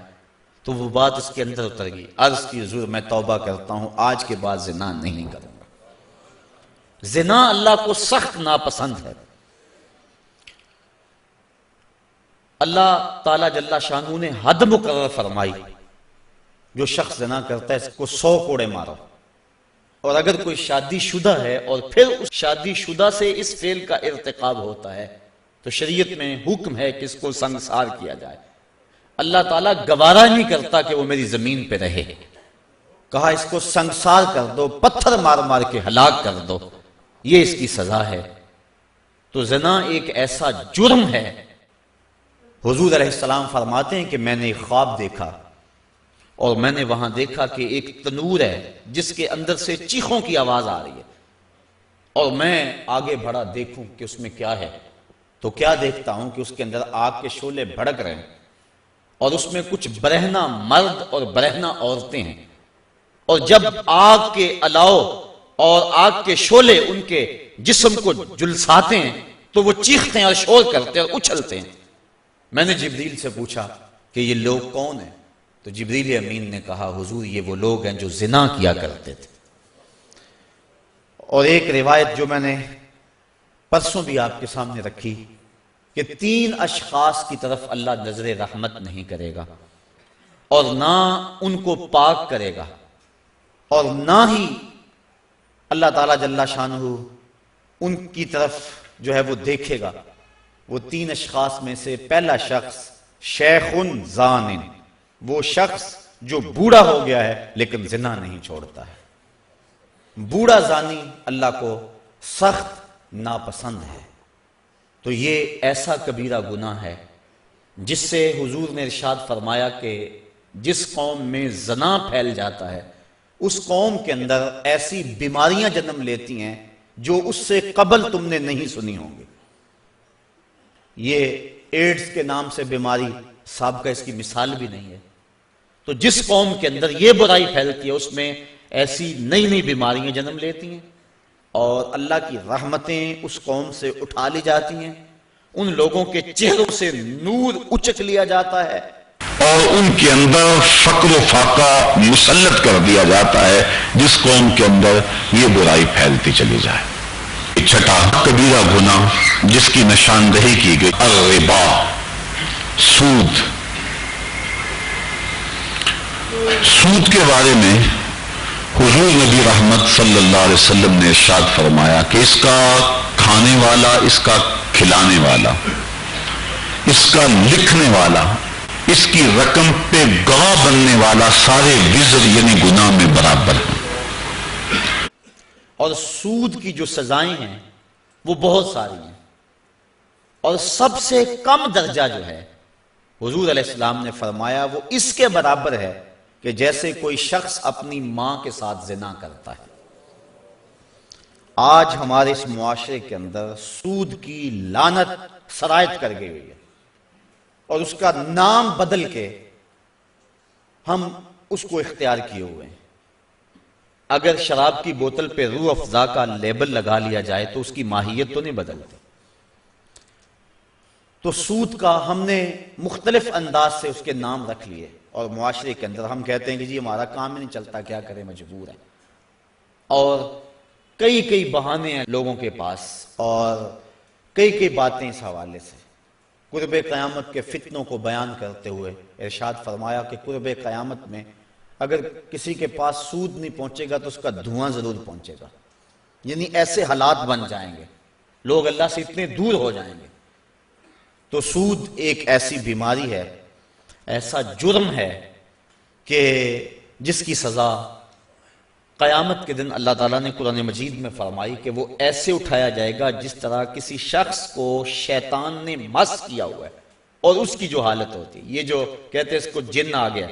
تو وہ بات اس کے اندر اتر گئی۔ عرض کی حضور میں توبہ کرتا ہوں، آج کے بعد زنا نہیں کروں گا۔ زنا اللہ کو سخت ناپسند ہے۔ اللہ تعالیٰ جل شانہ نے حد مقرر فرمائی، جو شخص زنا کرتا ہے اس کو 100 کوڑے مارو، اور اگر کوئی شادی شدہ ہے اور پھر اس شادی شدہ سے اس فعل کا ارتکاب ہوتا ہے تو شریعت میں حکم ہے کہ اس کو سنگسار کیا جائے۔ اللہ تعالیٰ گوارا نہیں کرتا کہ وہ میری زمین پہ رہے، کہا اس کو سنگسار کر دو، پتھر مار مار کے ہلاک کر دو، یہ اس کی سزا ہے۔ تو زنا ایک ایسا جرم ہے۔ حضور علیہ السلام فرماتے ہیں کہ میں نے ایک خواب دیکھا اور میں نے وہاں دیکھا کہ ایک تنور ہے جس کے اندر سے چیخوں کی آواز آ رہی ہے، اور میں آگے بڑھا دیکھوں کہ اس میں کیا ہے، تو کیا دیکھتا ہوں کہ اس کے اندر آگ کے شعلے بھڑک رہے ہیں، اور اس میں کچھ برہنہ مرد اور برہنہ عورتیں ہیں، اور جب آگ کے الاؤ اور آگ کے شعلے ان کے جسم کو جلساتے ہیں تو وہ چیختے ہیں اور شور کرتے ہیں اور اچھلتے ہیں۔ میں نے جبریل سے پوچھا کہ یہ لوگ کون ہیں؟ تو جبریل امین نے کہا حضور یہ وہ لوگ ہیں جو زنا کیا کرتے تھے۔ اور ایک روایت جو میں نے پرسوں بھی آپ کے سامنے رکھی کہ 3 اشخاص کی طرف اللہ نظر رحمت نہیں کرے گا، اور نہ ان کو پاک کرے گا، اور نہ ہی اللہ تعالیٰ جل شانہ ان کی طرف جو ہے وہ دیکھے گا۔ وہ 3 اشخاص میں سے پہلا شخص شیخ زان، وہ شخص جو بوڑھا ہو گیا ہے لیکن زنا نہیں چھوڑتا ہے۔ بوڑھا زانی اللہ کو سخت ناپسند ہے۔ تو یہ ایسا کبیرہ گناہ ہے جس سے حضور نے ارشاد فرمایا کہ جس قوم میں زنا پھیل جاتا ہے اس قوم کے اندر ایسی بیماریاں جنم لیتی ہیں جو اس سے قبل تم نے نہیں سنی ہوں گی۔ یہ ایڈز کے نام سے بیماری سابقہ اس کی مثال بھی نہیں ہے۔ تو جس قوم کے اندر یہ برائی پھیلتی ہے اس میں ایسی نئی نئی بیماریاں جنم لیتی ہیں، اور اللہ کی رحمتیں اس قوم سے اٹھا لی جاتی ہیں، ان لوگوں کے چہروں سے نور اچک لیا جاتا ہے، اور ان کے اندر فقر و فاقہ مسلط کر دیا جاتا ہے جس قوم کے اندر یہ برائی پھیلتی چلی جائے۔ چھٹا کبیرہ گناہ جس کی نشاندہی کی گئی الربا، سود۔ سود کے بارے میں حضور نبی رحمت صلی اللہ علیہ وسلم نے ارشاد فرمایا کہ اس کا کھانے والا، اس کا کھلانے والا، اس کا لکھنے والا، اس کی رقم پہ گواہ بننے والا سارے وزر یعنی گناہ میں برابر ہیں۔ اور سود کی جو سزائیں ہیں وہ بہت ساری ہیں، اور سب سے کم درجہ جو ہے حضور علیہ السلام نے فرمایا وہ اس کے برابر ہے کہ جیسے کوئی شخص اپنی ماں کے ساتھ زنا کرتا ہے۔ آج ہمارے اس معاشرے کے اندر سود کی لعنت سرایت کر گئی ہوئی ہے، اور اس کا نام بدل کے ہم اس کو اختیار کیے ہوئے ہیں۔ اگر شراب کی بوتل پہ روح افزا کا لیبل لگا لیا جائے تو اس کی ماہیت تو نہیں بدلتی۔ تو سود کا ہم نے مختلف انداز سے اس کے نام رکھ لیے، اور معاشرے کے اندر ہم کہتے ہیں کہ جی ہمارا کام ہی نہیں چلتا، کیا کریں، مجبور ہیں، اور کئی بہانے ہیں لوگوں کے پاس، اور کئی باتیں اس حوالے سے۔ قرب قیامت کے فتنوں کو بیان کرتے ہوئے ارشاد فرمایا کہ قرب قیامت میں اگر کسی کے پاس سود نہیں پہنچے گا تو اس کا دھواں ضرور پہنچے گا، یعنی ایسے حالات بن جائیں گے لوگ اللہ سے اتنے دور ہو جائیں گے۔ تو سود ایک ایسی بیماری ہے، ایسا جرم ہے کہ جس کی سزا قیامت کے دن اللہ تعالیٰ نے قرآن مجید میں فرمائی کہ وہ ایسے اٹھایا جائے گا جس طرح کسی شخص کو شیطان نے مس کیا ہوا ہے اور اس کی جو حالت ہوتی ہے، یہ جو کہتے ہیں اس کو جن آ گیا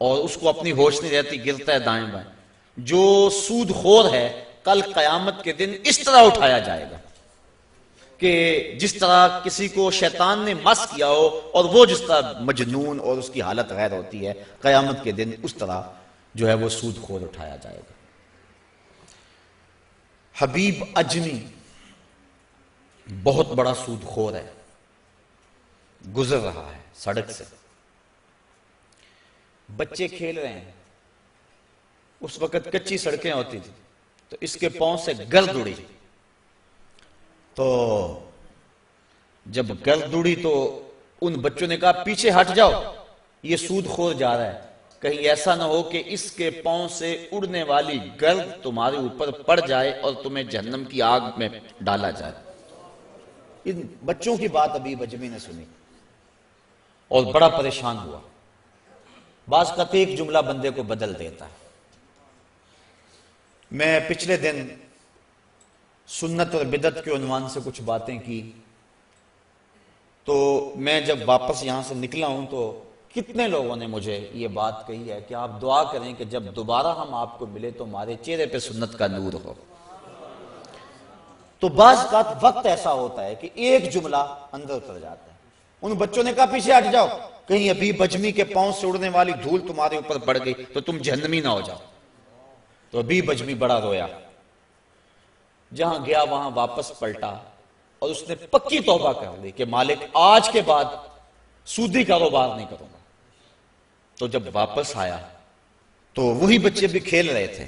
اور اس کو اپنی ہوش نہیں رہتی، گرتا ہے دائیں بائیں، جو سود خور ہے کل قیامت کے دن اس طرح اٹھایا جائے گا کہ جس طرح کسی کو شیطان نے مس کیا ہو اور وہ جس طرح مجنون اور اس کی حالت غیر ہوتی ہے، قیامت کے دن اس طرح جو ہے وہ سود خور اٹھایا جائے گا۔ حبیب اجمی بہت بڑا سود خور ہے، گزر رہا ہے سڑک سے، بچے کھیل رہے ہیں، اس وقت کچی سڑکیں ہوتی تھی تو اس کے پاؤں سے گرد اڑی، تو جب گرد اڑی تو ان بچوں نے کہا پیچھے ہٹ جاؤ، یہ سود خور جا رہا ہے، کہیں ایسا نہ ہو کہ اس کے پاؤں سے اڑنے والی گرد تمہارے اوپر پڑ جائے اور تمہیں جہنم کی آگ میں ڈالا جائے۔ ان بچوں کی بات ابھی اجمی نے سنی اور بڑا پریشان ہوا۔ بعض کا ایک جملہ بندے کو بدل دیتا ہے۔ میں پچھلے دن سنت اور بدعت کے عنوان سے کچھ باتیں کی، تو میں جب واپس یہاں سے نکلا ہوں تو کتنے لوگوں نے مجھے یہ بات کہی ہے کہ آپ دعا کریں کہ جب دوبارہ ہم آپ کو ملے تو ہمارے چہرے پہ سنت کا نور ہو۔ تو بعض کا وقت ایسا ہوتا ہے کہ ایک جملہ اندر اتر جاتا ہے۔ ان بچوں نے کہا پیچھے ہٹ جاؤ، کہیں ابھی بجمی کے پاؤں سے اڑنے والی دھول تمہارے اوپر پڑ گئی تو تم جہنمی نہ ہو جاؤ۔ تو ابھی بجمی بڑا رویا، جہاں گیا وہاں واپس پلٹا اور اس نے پکی توبہ کر لی کہ مالک آج کے بعد سودی کاروبار نہیں کروں گا۔ تو جب واپس آیا تو وہی بچے بھی کھیل رہے تھے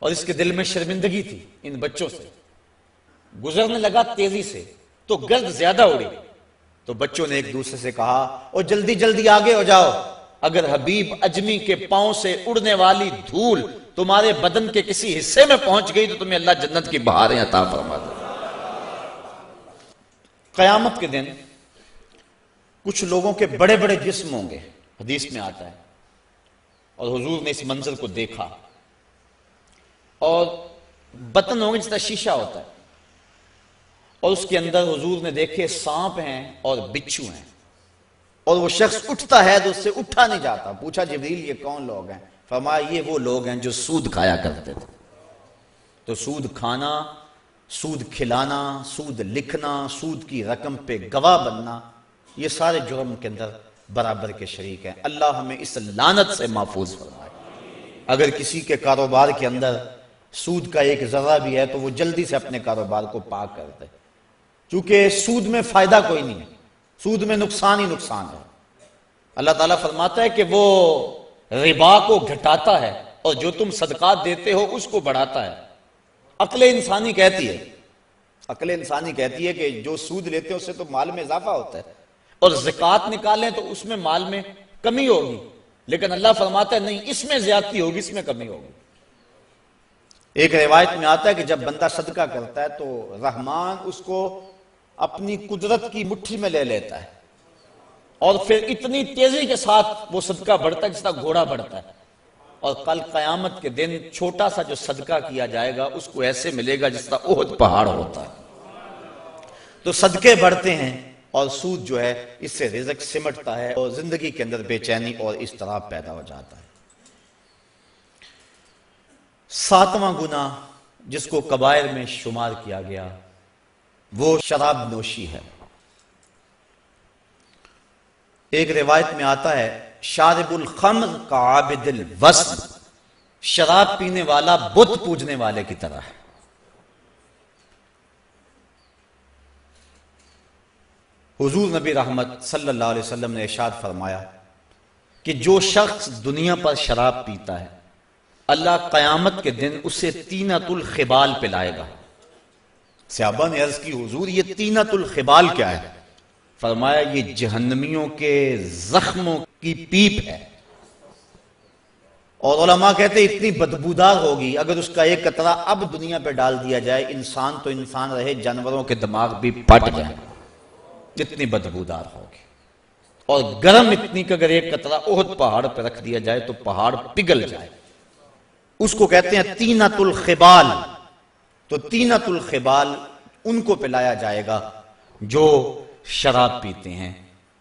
اور اس کے دل میں شرمندگی تھی ان بچوں سے، گزرنے لگا تیزی سے تو گرد زیادہ اڑی، تو بچوں نے ایک دوسرے سے کہا اور جلدی جلدی آگے ہو جاؤ، اگر حبیب اجمی کے پاؤں سے اڑنے والی دھول تمہارے بدن کے کسی حصے میں پہنچ گئی تو تمہیں اللہ جنت کی بہاریں عطا فرما دے۔ قیامت کے دن کچھ لوگوں کے بڑے بڑے جسم ہوں گے، حدیث میں آتا ہے، اور حضور نے اس منظر کو دیکھا، اور بطن ہوں گے جس طرح شیشہ ہوتا ہے، اور اس کے اندر حضور نے دیکھے سانپ ہیں اور بچھو ہیں، اور وہ شخص اٹھتا ہے تو اس سے اٹھا نہیں جاتا۔ پوچھا جبریل یہ کون لوگ ہیں؟ فرمایا یہ وہ لوگ ہیں جو سود کھایا کرتے تھے۔ تو سود کھانا، سود کھلانا، سود لکھنا، سود کی رقم پہ گواہ بننا، یہ سارے جرم کے اندر برابر کے شریک ہیں۔ اللہ ہمیں اس لعنت سے محفوظ فرمائے۔ اگر کسی کے کاروبار کے اندر سود کا ایک ذرہ بھی ہے تو وہ جلدی سے اپنے کاروبار کو پاک کر دے، چونکہ سود میں فائدہ کوئی نہیں ہے، سود میں نقصان ہی نقصان ہے۔ اللہ تعالیٰ فرماتا ہے کہ وہ ربا کو گھٹاتا ہے اور جو تم صدقات دیتے ہو اس کو بڑھاتا ہے۔ عقل انسانی کہتی ہے کہ جو سود لیتے ہیں اس سے تو مال میں اضافہ ہوتا ہے، اور زکوٰۃ نکالیں تو اس میں مال میں کمی ہوگی، لیکن اللہ فرماتا ہے نہیں، اس میں زیادتی ہوگی، اس میں کمی ہوگی۔ ایک روایت میں آتا ہے کہ جب بندہ صدقہ کرتا ہے تو رحمان اس کو اپنی قدرت کی مٹھی میں لے لیتا ہے، اور پھر اتنی تیزی کے ساتھ وہ صدقہ بڑھتا ہے جس طرح گھوڑا بڑھتا ہے، اور کل قیامت کے دن چھوٹا سا جو صدقہ کیا جائے گا اس کو ایسے ملے گا جس طرح احد پہاڑ ہوتا ہے۔ تو صدقے بڑھتے ہیں اور سود جو ہے اس سے رزق سمٹتا ہے اور زندگی کے اندر بے چینی اور اضطراب پیدا ہو جاتا ہے۔ 7واں گناہ جس کو کبائر میں شمار کیا گیا وہ شراب نوشی ہے۔ ایک روایت میں آتا ہے شارب الخمر کا عابد الوثن، شراب پینے والا بت پوجنے والے کی طرح ہے۔ حضور نبی رحمت صلی اللہ علیہ وسلم نے ارشاد فرمایا کہ جو شخص دنیا پر شراب پیتا ہے اللہ قیامت کے دن اسے طینۃ الخبال پلائے گا۔ صحابہ نے عرض کی حضور یہ طینۃ الخبال کیا ہے؟ فرمایا یہ جہنمیوں کے زخموں کی پیپ ہے، اور علماء کہتے ہیں اتنی بدبودار ہوگی، اگر اس کا ایک قطرہ اب دنیا پہ ڈال دیا جائے، انسان تو انسان رہے، جانوروں کے دماغ بھی پھٹ جائیں، اتنی بدبودار ہوگی، اور گرم اتنی کہ اگر ایک قطرہ احد پہاڑ پہ رکھ دیا جائے تو پہاڑ پگھل جائے۔ اس کو کہتے ہیں طینۃ الخبال۔ تو طینۃ الخبال ان کو پلایا جائے گا جو شراب پیتے ہیں،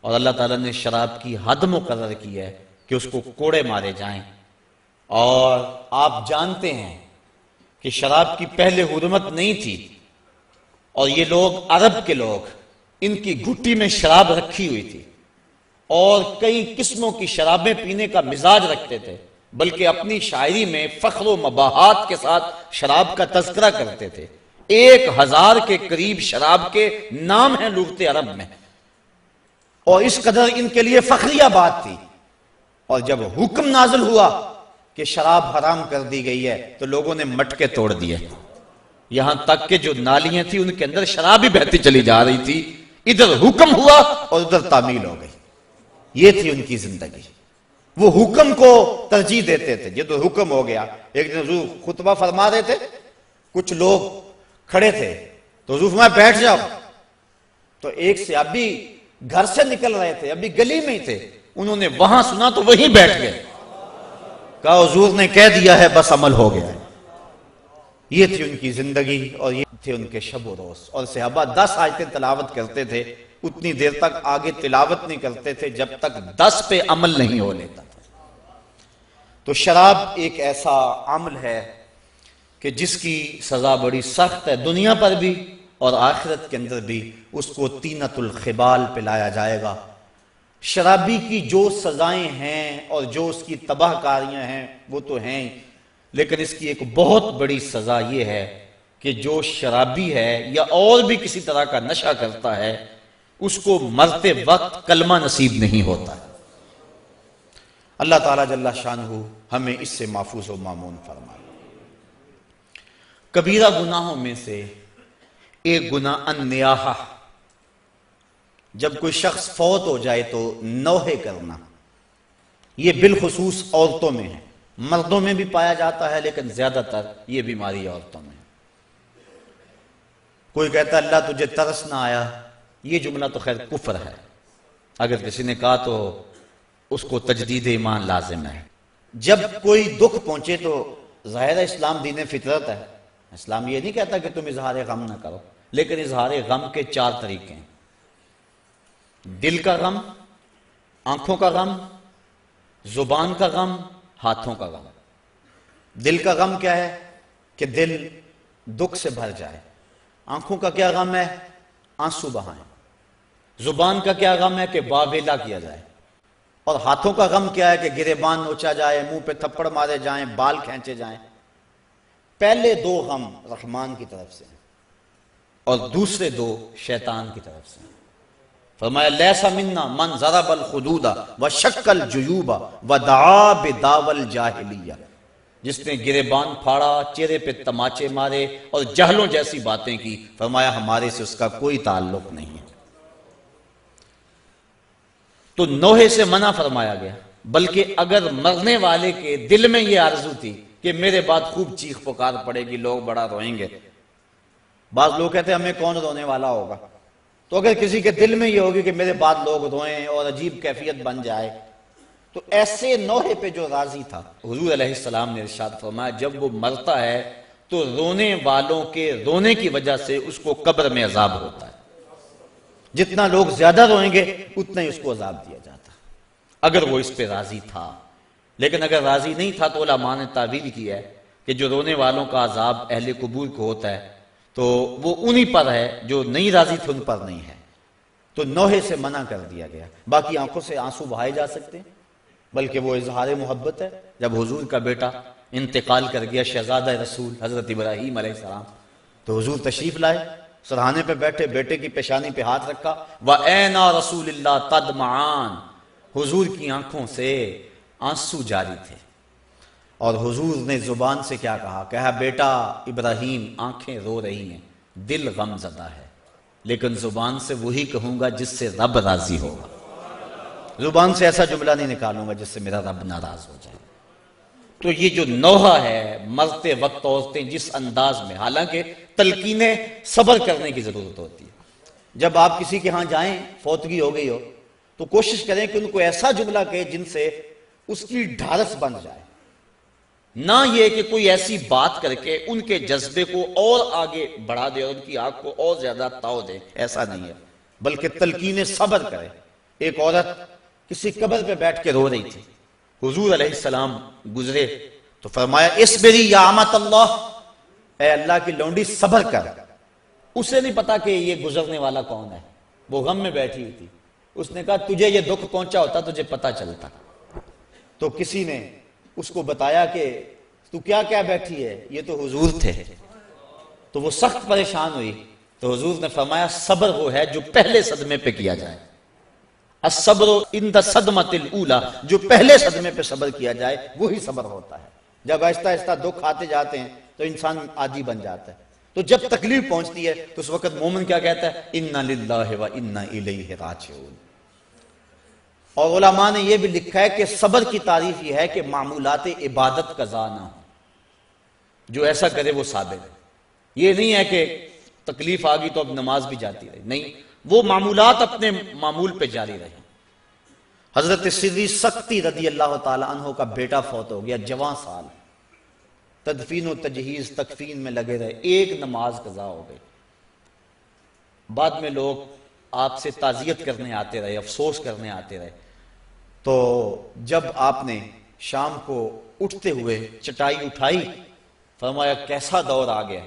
اور اللہ تعالیٰ نے شراب کی حد مقرر کی ہے کہ اس کو کوڑے مارے جائیں۔ اور آپ جانتے ہیں کہ شراب کی پہلے حرمت نہیں تھی، اور یہ لوگ عرب کے لوگ ان کی گھٹی میں شراب رکھی ہوئی تھی، اور کئی قسموں کی شرابیں پینے کا مزاج رکھتے تھے، بلکہ اپنی شاعری میں فخر و مباحات کے ساتھ شراب کا تذکرہ کرتے تھے۔ 1000 کے قریب شراب کے نام ہیں لغت عرب میں، اور اس قدر ان کے لیے فخریہ بات تھی۔ اور جب حکم نازل ہوا کہ شراب حرام کر دی گئی ہے تو لوگوں نے مٹکے توڑ دیے، یہاں تک کہ جو نالیاں تھیں ان کے اندر شراب ہی بہتی چلی جا رہی تھی، ادھر حکم ہوا اور ادھر تعمیل ہو گئی۔ یہ تھی ان کی زندگی، وہ حکم کو ترجیح دیتے تھے۔ جب حکم ہو گیا، ایک دن حضور خطبہ فرما رہے تھے، کچھ لوگ کھڑے تھے تو حضور فرمایا بیٹھ جاؤ، تو ایک سے ابھی گھر سے نکل رہے تھے، ابھی گلی میں ہی تھے، انہوں نے وہاں سنا تو وہیں بیٹھ گئے، کہا حضور نے کہہ دیا ہے، بس عمل ہو گیا ہے۔ یہ تھی ان کی زندگی اور یہ تھے ان کے شب و روز۔ اور صحابہ 10 آیتیں تلاوت کرتے تھے، اتنی دیر تک آگے تلاوت نہیں کرتے تھے جب تک 10 پہ عمل نہیں ہو لیتا تھا۔ تو شراب ایک ایسا عمل ہے کہ جس کی سزا بڑی سخت ہے، دنیا پر بھی اور آخرت کے اندر بھی۔ اس کو طینۃ الخبال پلایا جائے گا۔ شرابی کی جو سزائیں ہیں اور جو اس کی تباہ کاریاں ہیں وہ تو ہیں، لیکن اس کی ایک بہت بڑی سزا یہ ہے کہ جو شرابی ہے یا اور بھی کسی طرح کا نشہ کرتا ہے، اس کو مرتے وقت کلمہ نصیب نہیں ہوتا۔ اللہ تعالیٰ جل شانہ ہمیں اس سے محفوظ و مامون فرمائے۔ کبیرہ گناہوں میں سے ایک گناہ النیاحہ، جب کوئی شخص فوت ہو جائے تو نوحے کرنا، یہ بالخصوص عورتوں میں ہے، مردوں میں بھی پایا جاتا ہے لیکن زیادہ تر یہ بیماری عورتوں میں ہے۔ کوئی کہتا ہے اللہ تجھے ترس نہ آیا، یہ جملہ تو خیر کفر ہے، اگر کسی نے کہا تو اس کو تجدید ایمان لازم ہے۔ جب کوئی دکھ پہنچے تو ظاہر اسلام دین فطرت ہے، اسلام یہ نہیں کہتا کہ تم اظہار غم نہ کرو، لیکن اظہار غم کے 4 طریقے ہیں: دل کا غم، آنکھوں کا غم، زبان کا غم، ہاتھوں کا غم۔ دل کا غم کیا ہے کہ دل دکھ سے بھر جائے، آنکھوں کا کیا غم ہے، آنسو بہائیں، زبان کا کیا غم ہے کہ واویلا کیا جائے، اور ہاتھوں کا غم کیا ہے کہ گریبان نوچا جائے، منہ پہ تھپڑ مارے جائیں، بال کھینچے جائیں۔ پہلے 2 غم رحمان کی طرف سے اور دوسرے 2 شیطان کی طرف سے۔ فرمایا لیس منا من ضرب الخدود وشق الجیوب ودعا بدعوی الجاہلیہ، جس نے گریبان پھاڑا، چہرے پہ تماچے مارے اور جہلوں جیسی باتیں کی، فرمایا ہمارے سے اس کا کوئی تعلق نہیں ہے۔ تو نوحے سے منع فرمایا گیا، بلکہ اگر مرنے والے کے دل میں یہ آرزو تھی کہ میرے بعد خوب چیخ پکار پڑے گی، لوگ بڑا روئیں گے، بعض لوگ کہتے ہیں ہمیں کون رونے والا ہوگا، تو اگر کسی کے دل میں یہ ہوگی کہ میرے بعد لوگ روئیں اور عجیب کیفیت بن جائے، تو ایسے نوحے پہ جو راضی تھا، حضور علیہ السلام نے ارشاد فرمایا جب وہ مرتا ہے تو رونے والوں کے رونے کی وجہ سے اس کو قبر میں عذاب ہوتا ہے، جتنا لوگ زیادہ روئیں گے اتنا ہی اس کو عذاب دیا جاتا، اگر وہ اس پہ راضی تھا۔ لیکن اگر راضی نہیں تھا تو علماء نے تعویل کی ہے کہ جو رونے والوں کا عذاب اہل قبور کو ہوتا ہے تو وہ انہی پر ہے، جو نہیں راضی تھے ان پر نہیں ہے، تو نوحے سے منع کر دیا گیا۔ باقی آنکھوں سے آنسو بہائے جا سکتے ہیں، بلکہ وہ اظہار محبت ہے۔ جب حضور کا بیٹا انتقال کر گیا، شہزادہ رسول حضرت ابراہیم علیہ السلام، تو حضور تشریف لائے، سرہانے پہ بیٹھے، بیٹے کی پیشانی پہ ہاتھ رکھا، وَأَيْنَا رَسُولِ اللَّهِ تَدْمَعَانِ، حضور کی آنکھوں سے آنسو جاری تھے، اور حضور نے زبان سے کیا کہا بیٹا ابراہیم آنکھیں رو رہی ہیں، دل غم زدہ ہے، لیکن زبان سے وہی کہوں گا جس سے رب راضی ہوگا، زبان سے ایسا جملہ نہیں نکالوں گا جس سے میرا رب ناراض ہو جائے۔ تو یہ جو نوحہ ہے مرتے وقت عورتیں جس انداز میں، حالانکہ تلقین صبر کرنے کی ضرورت ہوتی ہے، جب آپ کسی کے ہاں جائیں فوتگی ہو گئی ہو تو کوشش کریں کہ ان کو ایسا جملہ کہے جن سے اس کی ڈھارس بن جائے، نہ یہ کہ کوئی ایسی بات کر کے ان کے جذبے کو اور آگے بڑھا دے اور ان کی آنکھ کو اور زیادہ تاؤ دے، ایسا نہیں ہے، بلکہ تلقین صبر کرے۔ ایک عورت کسی قبر پہ بیٹھ کے رو رہی تھی، حضور علیہ السلام گزرے تو فرمایا اصبری یا امۃ اللہ، اے اللہ کی لونڈی صبر کر۔ اسے نہیں پتا کہ یہ گزرنے والا کون ہے، وہ غم میں بیٹھی ہوئی تھی۔ اس نے کہا تجھے یہ دکھ پہنچا ہوتا تجھے پتا چلتا۔ تو کسی نے اس کو بتایا کہ تو کیا کیا بیٹھی ہے، یہ تو حضور تھے۔ تو وہ سخت پریشان ہوئی، تو حضور نے فرمایا صبر وہ ہے جو پہلے صدمے پہ کیا جائے، الصبر عند الصدمۃ الاولی، جو پہلے صدمے پہ صبر کیا جائے وہی صبر ہوتا ہے۔ جب آہستہ آہستہ دکھ آتے جاتے ہیں تو انسان عادی بن جاتا ہے، تو جب تکلیف پہنچتی ہے تو اس وقت مومن کیا کہتا ہے، انا للہ و انا الیہ راجعون۔ اور علماء نے یہ بھی لکھا ہے کہ صبر کی تعریف یہ ہے کہ معمولات عبادت کا ضائع نہ ہو، جو ایسا کرے وہ صابر ہے۔ یہ نہیں ہے کہ تکلیف آ گئی تو اب نماز بھی جاتی رہے، نہیں، وہ معمولات اپنے معمول پہ جاری رہے۔ حضرت سری سکتی رضی اللہ تعالی عنہ کا بیٹا فوت ہو گیا، جوان سال، تدفین و تجہیز تکفین میں لگے رہے، ایک نماز قضا ہو گئی۔ بعد میں لوگ آپ سے تعزیت کرنے آتے رہے، افسوس کرنے آتے رہے، تو جب آپ نے شام کو اٹھتے ہوئے چٹائی اٹھائی، فرمایا کیسا دور آ گیا،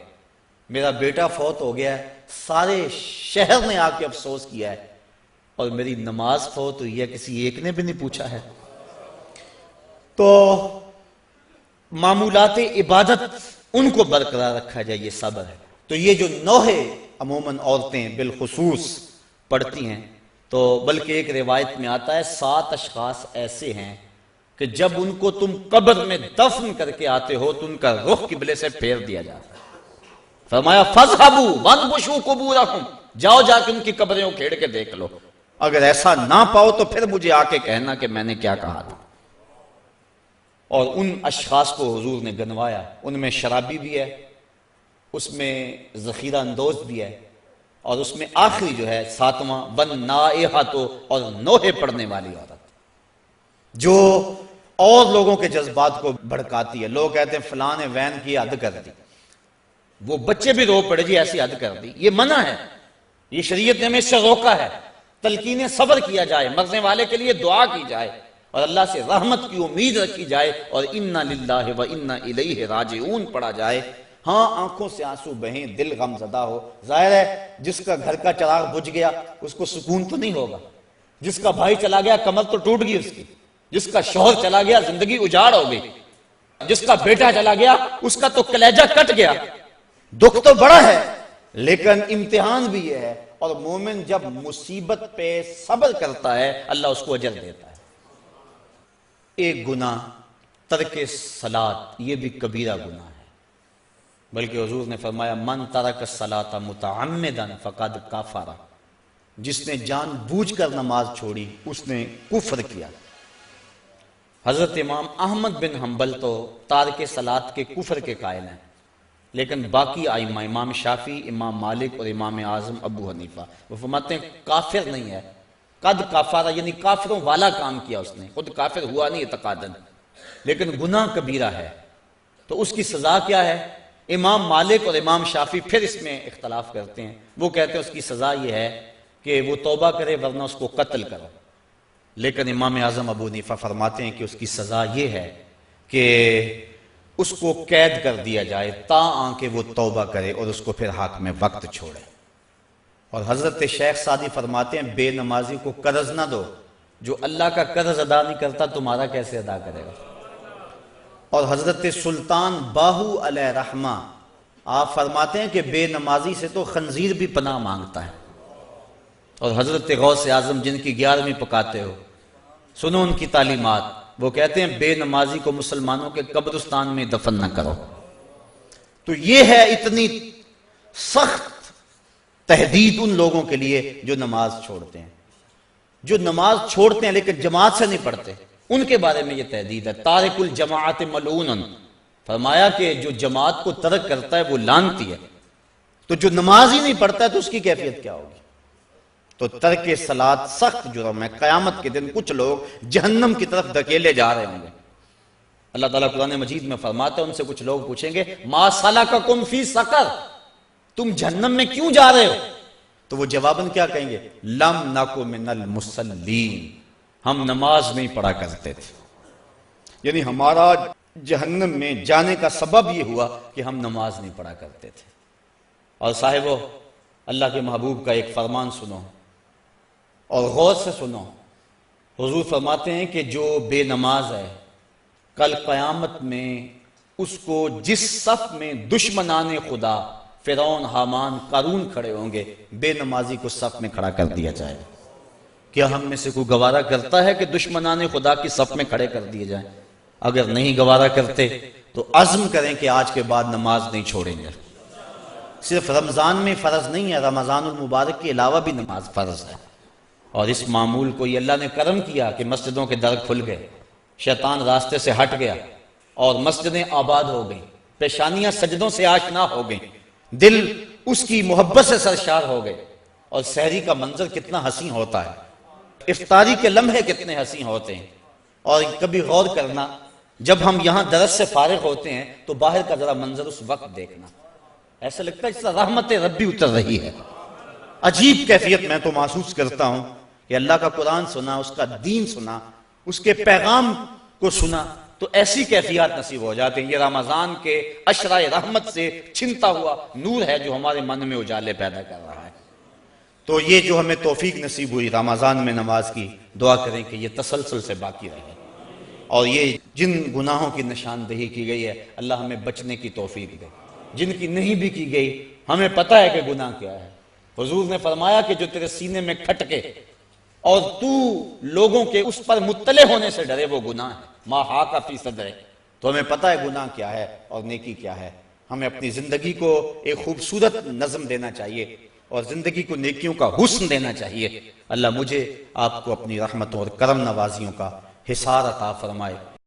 میرا بیٹا فوت ہو گیا ہے، سارے شہر نے آ کے افسوس کیا ہے، اور میری نماز فوت ہوئی ہے، کسی ایک نے بھی نہیں پوچھا ہے۔ تو معمولات عبادت ان کو برقرار رکھا جائے، یہ صبر ہے۔ تو یہ جو نوحے عموماً عورتیں بالخصوص پڑھتی ہیں، تو بلکہ ایک روایت میں آتا ہے 7 اشخاص ایسے ہیں کہ جب ان کو تم قبر میں دفن کر کے آتے ہو تو ان کا رخ قبلے سے پھیر دیا جاتا ہے۔ فرمایا فَاذْهَبُوا وَانْبُشُوا قُبُورَكُمْ، جاؤ جا کے ان کی قبریں اکھیڑ کے دیکھ لو، اگر ایسا نہ پاؤ تو پھر مجھے آ کے کہنا کہ میں نے کیا کہا تھا۔ اور ان اشخاص کو حضور نے گنوایا، ان میں شرابی بھی ہے، اس میں ذخیرہ اندوز بھی ہے، اور اس میں آخری جو ہے 7واں وَالنَّائِحَةُ، اور نوحے پڑھنے والی عورت جو اور لوگوں کے جذبات کو بھڑکاتی ہے۔ لوگ کہتے ہیں فلاں نے وین کی حد کر دی، وہ بچے بھی رو پڑے جی ایسی حد کر دی، یہ منع ہے، یہ شریعت نے ہمیں اس سے روکا ہے۔ تلقین صبر کیا جائے، مرنے والے کے لیے دعا کی جائے اور اللہ سے رحمت کی امید رکھی جائے، اور انا للہ و انا الیہ راجعون پڑھا جائے۔ ہاں آنکھوں سے آنسو بہیں، دل غم زدہ ہو، ظاہر ہے جس کا گھر کا چراغ بجھ گیا اس کو سکون تو نہیں ہوگا، جس کا بھائی چلا گیا کمر تو ٹوٹ گئی اس کی، جس کا شوہر چلا گیا زندگی اجاڑ ہو گئی، جس کا بیٹا چلا گیا اس کا تو کلیجہ کٹ گیا، دکھ تو بڑا ہے لیکن امتحان بھی یہ ہے۔ اور مومن جب مصیبت پہ صبر کرتا ہے اللہ اس کو اجر دیتا ہے۔ ایک گناہ ترک صلاۃ، یہ بھی کبیرہ گناہ ہے، بلکہ حضور نے فرمایا من ترک الصلاۃ متعمدا فقد کفر، جس نے جان بوجھ کر نماز چھوڑی اس نے کفر کیا۔ حضرت امام احمد بن حنبل تو تارک صلاۃ کے کفر کے قائل ہیں، لیکن باقی ائمہ امام شافعی، امام مالک اور امام اعظم ابو حنیفہ وہ فرماتے ہیں کافر نہیں ہے، قد کافر یعنی کافروں والا کام کیا اس نے، خود کافر ہوا نہیں اعتقاداً، لیکن گناہ کبیرہ ہے۔ تو اس کی سزا کیا ہے؟ امام مالک اور امام شافعی پھر اس میں اختلاف کرتے ہیں، وہ کہتے ہیں اس کی سزا یہ ہے کہ وہ توبہ کرے ورنہ اس کو قتل کرو، لیکن امام اعظم ابو حنیفہ فرماتے ہیں کہ اس کی سزا یہ ہے کہ اس کو قید کر دیا جائے تا آنکہ وہ توبہ کرے اور اس کو پھر حاکم وقت چھوڑے۔ اور حضرت شیخ سعدی فرماتے ہیں بے نمازی کو قرض نہ دو، جو اللہ کا قرض ادا نہیں کرتا تمہارا کیسے ادا کرے گا۔ اور حضرت سلطان باہو علیہ رحمہ آپ فرماتے ہیں کہ بے نمازی سے تو خنزیر بھی پناہ مانگتا ہے۔ اور حضرت غوث اعظم جن کی 11ویں پکاتے ہو، سنو ان کی تعلیمات، وہ کہتے ہیں بے نمازی کو مسلمانوں کے قبرستان میں دفن نہ کرو۔ تو یہ ہے اتنی سخت تحدید ان لوگوں کے لیے جو نماز چھوڑتے ہیں، جو نماز چھوڑتے ہیں لیکن جماعت سے نہیں پڑھتے، ان کے بارے میں یہ تحدید ہے۔ تارک الجماعت ملعون، فرمایا کہ جو جماعت کو ترک کرتا ہے وہ لعنتی ہے۔ تو جو نماز ہی نہیں پڑھتا ہے تو اس کی کیفیت کیا ہوگی؟ تو ترک صلاۃ سخت جرم ہے۔ قیامت کے دن کچھ لوگ جہنم کی طرف دھکیلے جا رہے ہوں گے۔ اللہ تعالیٰ قرآن مجید میں فرماتا ہے، ان سے کچھ لوگ پوچھیں گے ما سلککم فی سقر، تم جہنم میں کیوں جا رہے ہو؟ تو وہ جواباً کیا کہیں گے؟ لم نکو من المصلین، ہم نماز نہیں پڑھا کرتے تھے۔ یعنی ہمارا جہنم میں جانے کا سبب یہ ہوا کہ ہم نماز نہیں پڑھا کرتے تھے۔ اور صاحبو، اللہ کے محبوب کا ایک فرمان سنو اور غور سے سنو۔ حضور فرماتے ہیں کہ جو بے نماز ہے، کل قیامت میں اس کو جس صف میں دشمنان خدا فرعون، حامان، قارون کھڑے ہوں گے، بے نمازی کو صف میں کھڑا کر دیا جائے۔ کیا ہم میں سے کوئی گوارا کرتا ہے کہ دشمنان خدا کی صف میں کھڑے کر دیے جائیں؟ اگر نہیں گوارا کرتے تو عزم کریں کہ آج کے بعد نماز نہیں چھوڑیں گے۔ صرف رمضان میں فرض نہیں ہے، رمضان المبارک کے علاوہ بھی نماز فرض ہے۔ اور اس معمول کو یہ اللہ نے کرم کیا کہ مسجدوں کے در کھل گئے، شیطان راستے سے ہٹ گیا اور مسجدیں آباد ہو گئیں، پیشانیاں سجدوں سے آشنا ہو گئیں، دل اس کی محبت سے سرشار ہو گئے۔ اور سحری کا منظر کتنا حسین ہوتا ہے، افطاری کے لمحے کتنے حسین ہوتے ہیں۔ اور کبھی غور کرنا، جب ہم یہاں درس سے فارغ ہوتے ہیں تو باہر کا ذرا منظر اس وقت دیکھنا، ایسا لگتا ہے جس طرح رحمت ربی اتر رہی ہے۔ عجیب کیفیت میں تو محسوس کرتا ہوں کہ اللہ کا قرآن سنا، اس کا دین سنا، اس کے پیغام کو سنا تو ایسی کیفیات نصیب ہو جاتے ہیں۔ یہ رمضان کے عشرہ رحمت سے چھنتا ہوا نور ہے جو ہمارے من میں اجالے پیدا کر رہا ہے۔ تو یہ جو ہمیں توفیق نصیب ہوئی رمضان میں نماز کی، دعا کریں کہ یہ تسلسل سے باقی رہے، اور یہ جن گناہوں کی نشاندہی کی گئی ہے اللہ ہمیں بچنے کی توفیق دے، جن کی نہیں بھی کی گئی ہمیں پتہ ہے کہ گناہ کیا ہے۔ حضور نے فرمایا کہ جو تیرے سینے میں کھٹکے اور تو لوگوں کے اس پر مطلع ہونے سے ڈرے وہ گناہ ہے۔ ما حاک فی صدرک، تو ہمیں پتہ ہے گناہ کیا ہے اور نیکی کیا ہے۔ ہمیں اپنی زندگی کو ایک خوبصورت نظم دینا چاہیے اور زندگی کو نیکیوں کا حسن دینا چاہیے۔ اللہ مجھے آپ کو اپنی رحمتوں اور کرم نوازیوں کا حصار عطا فرمائے۔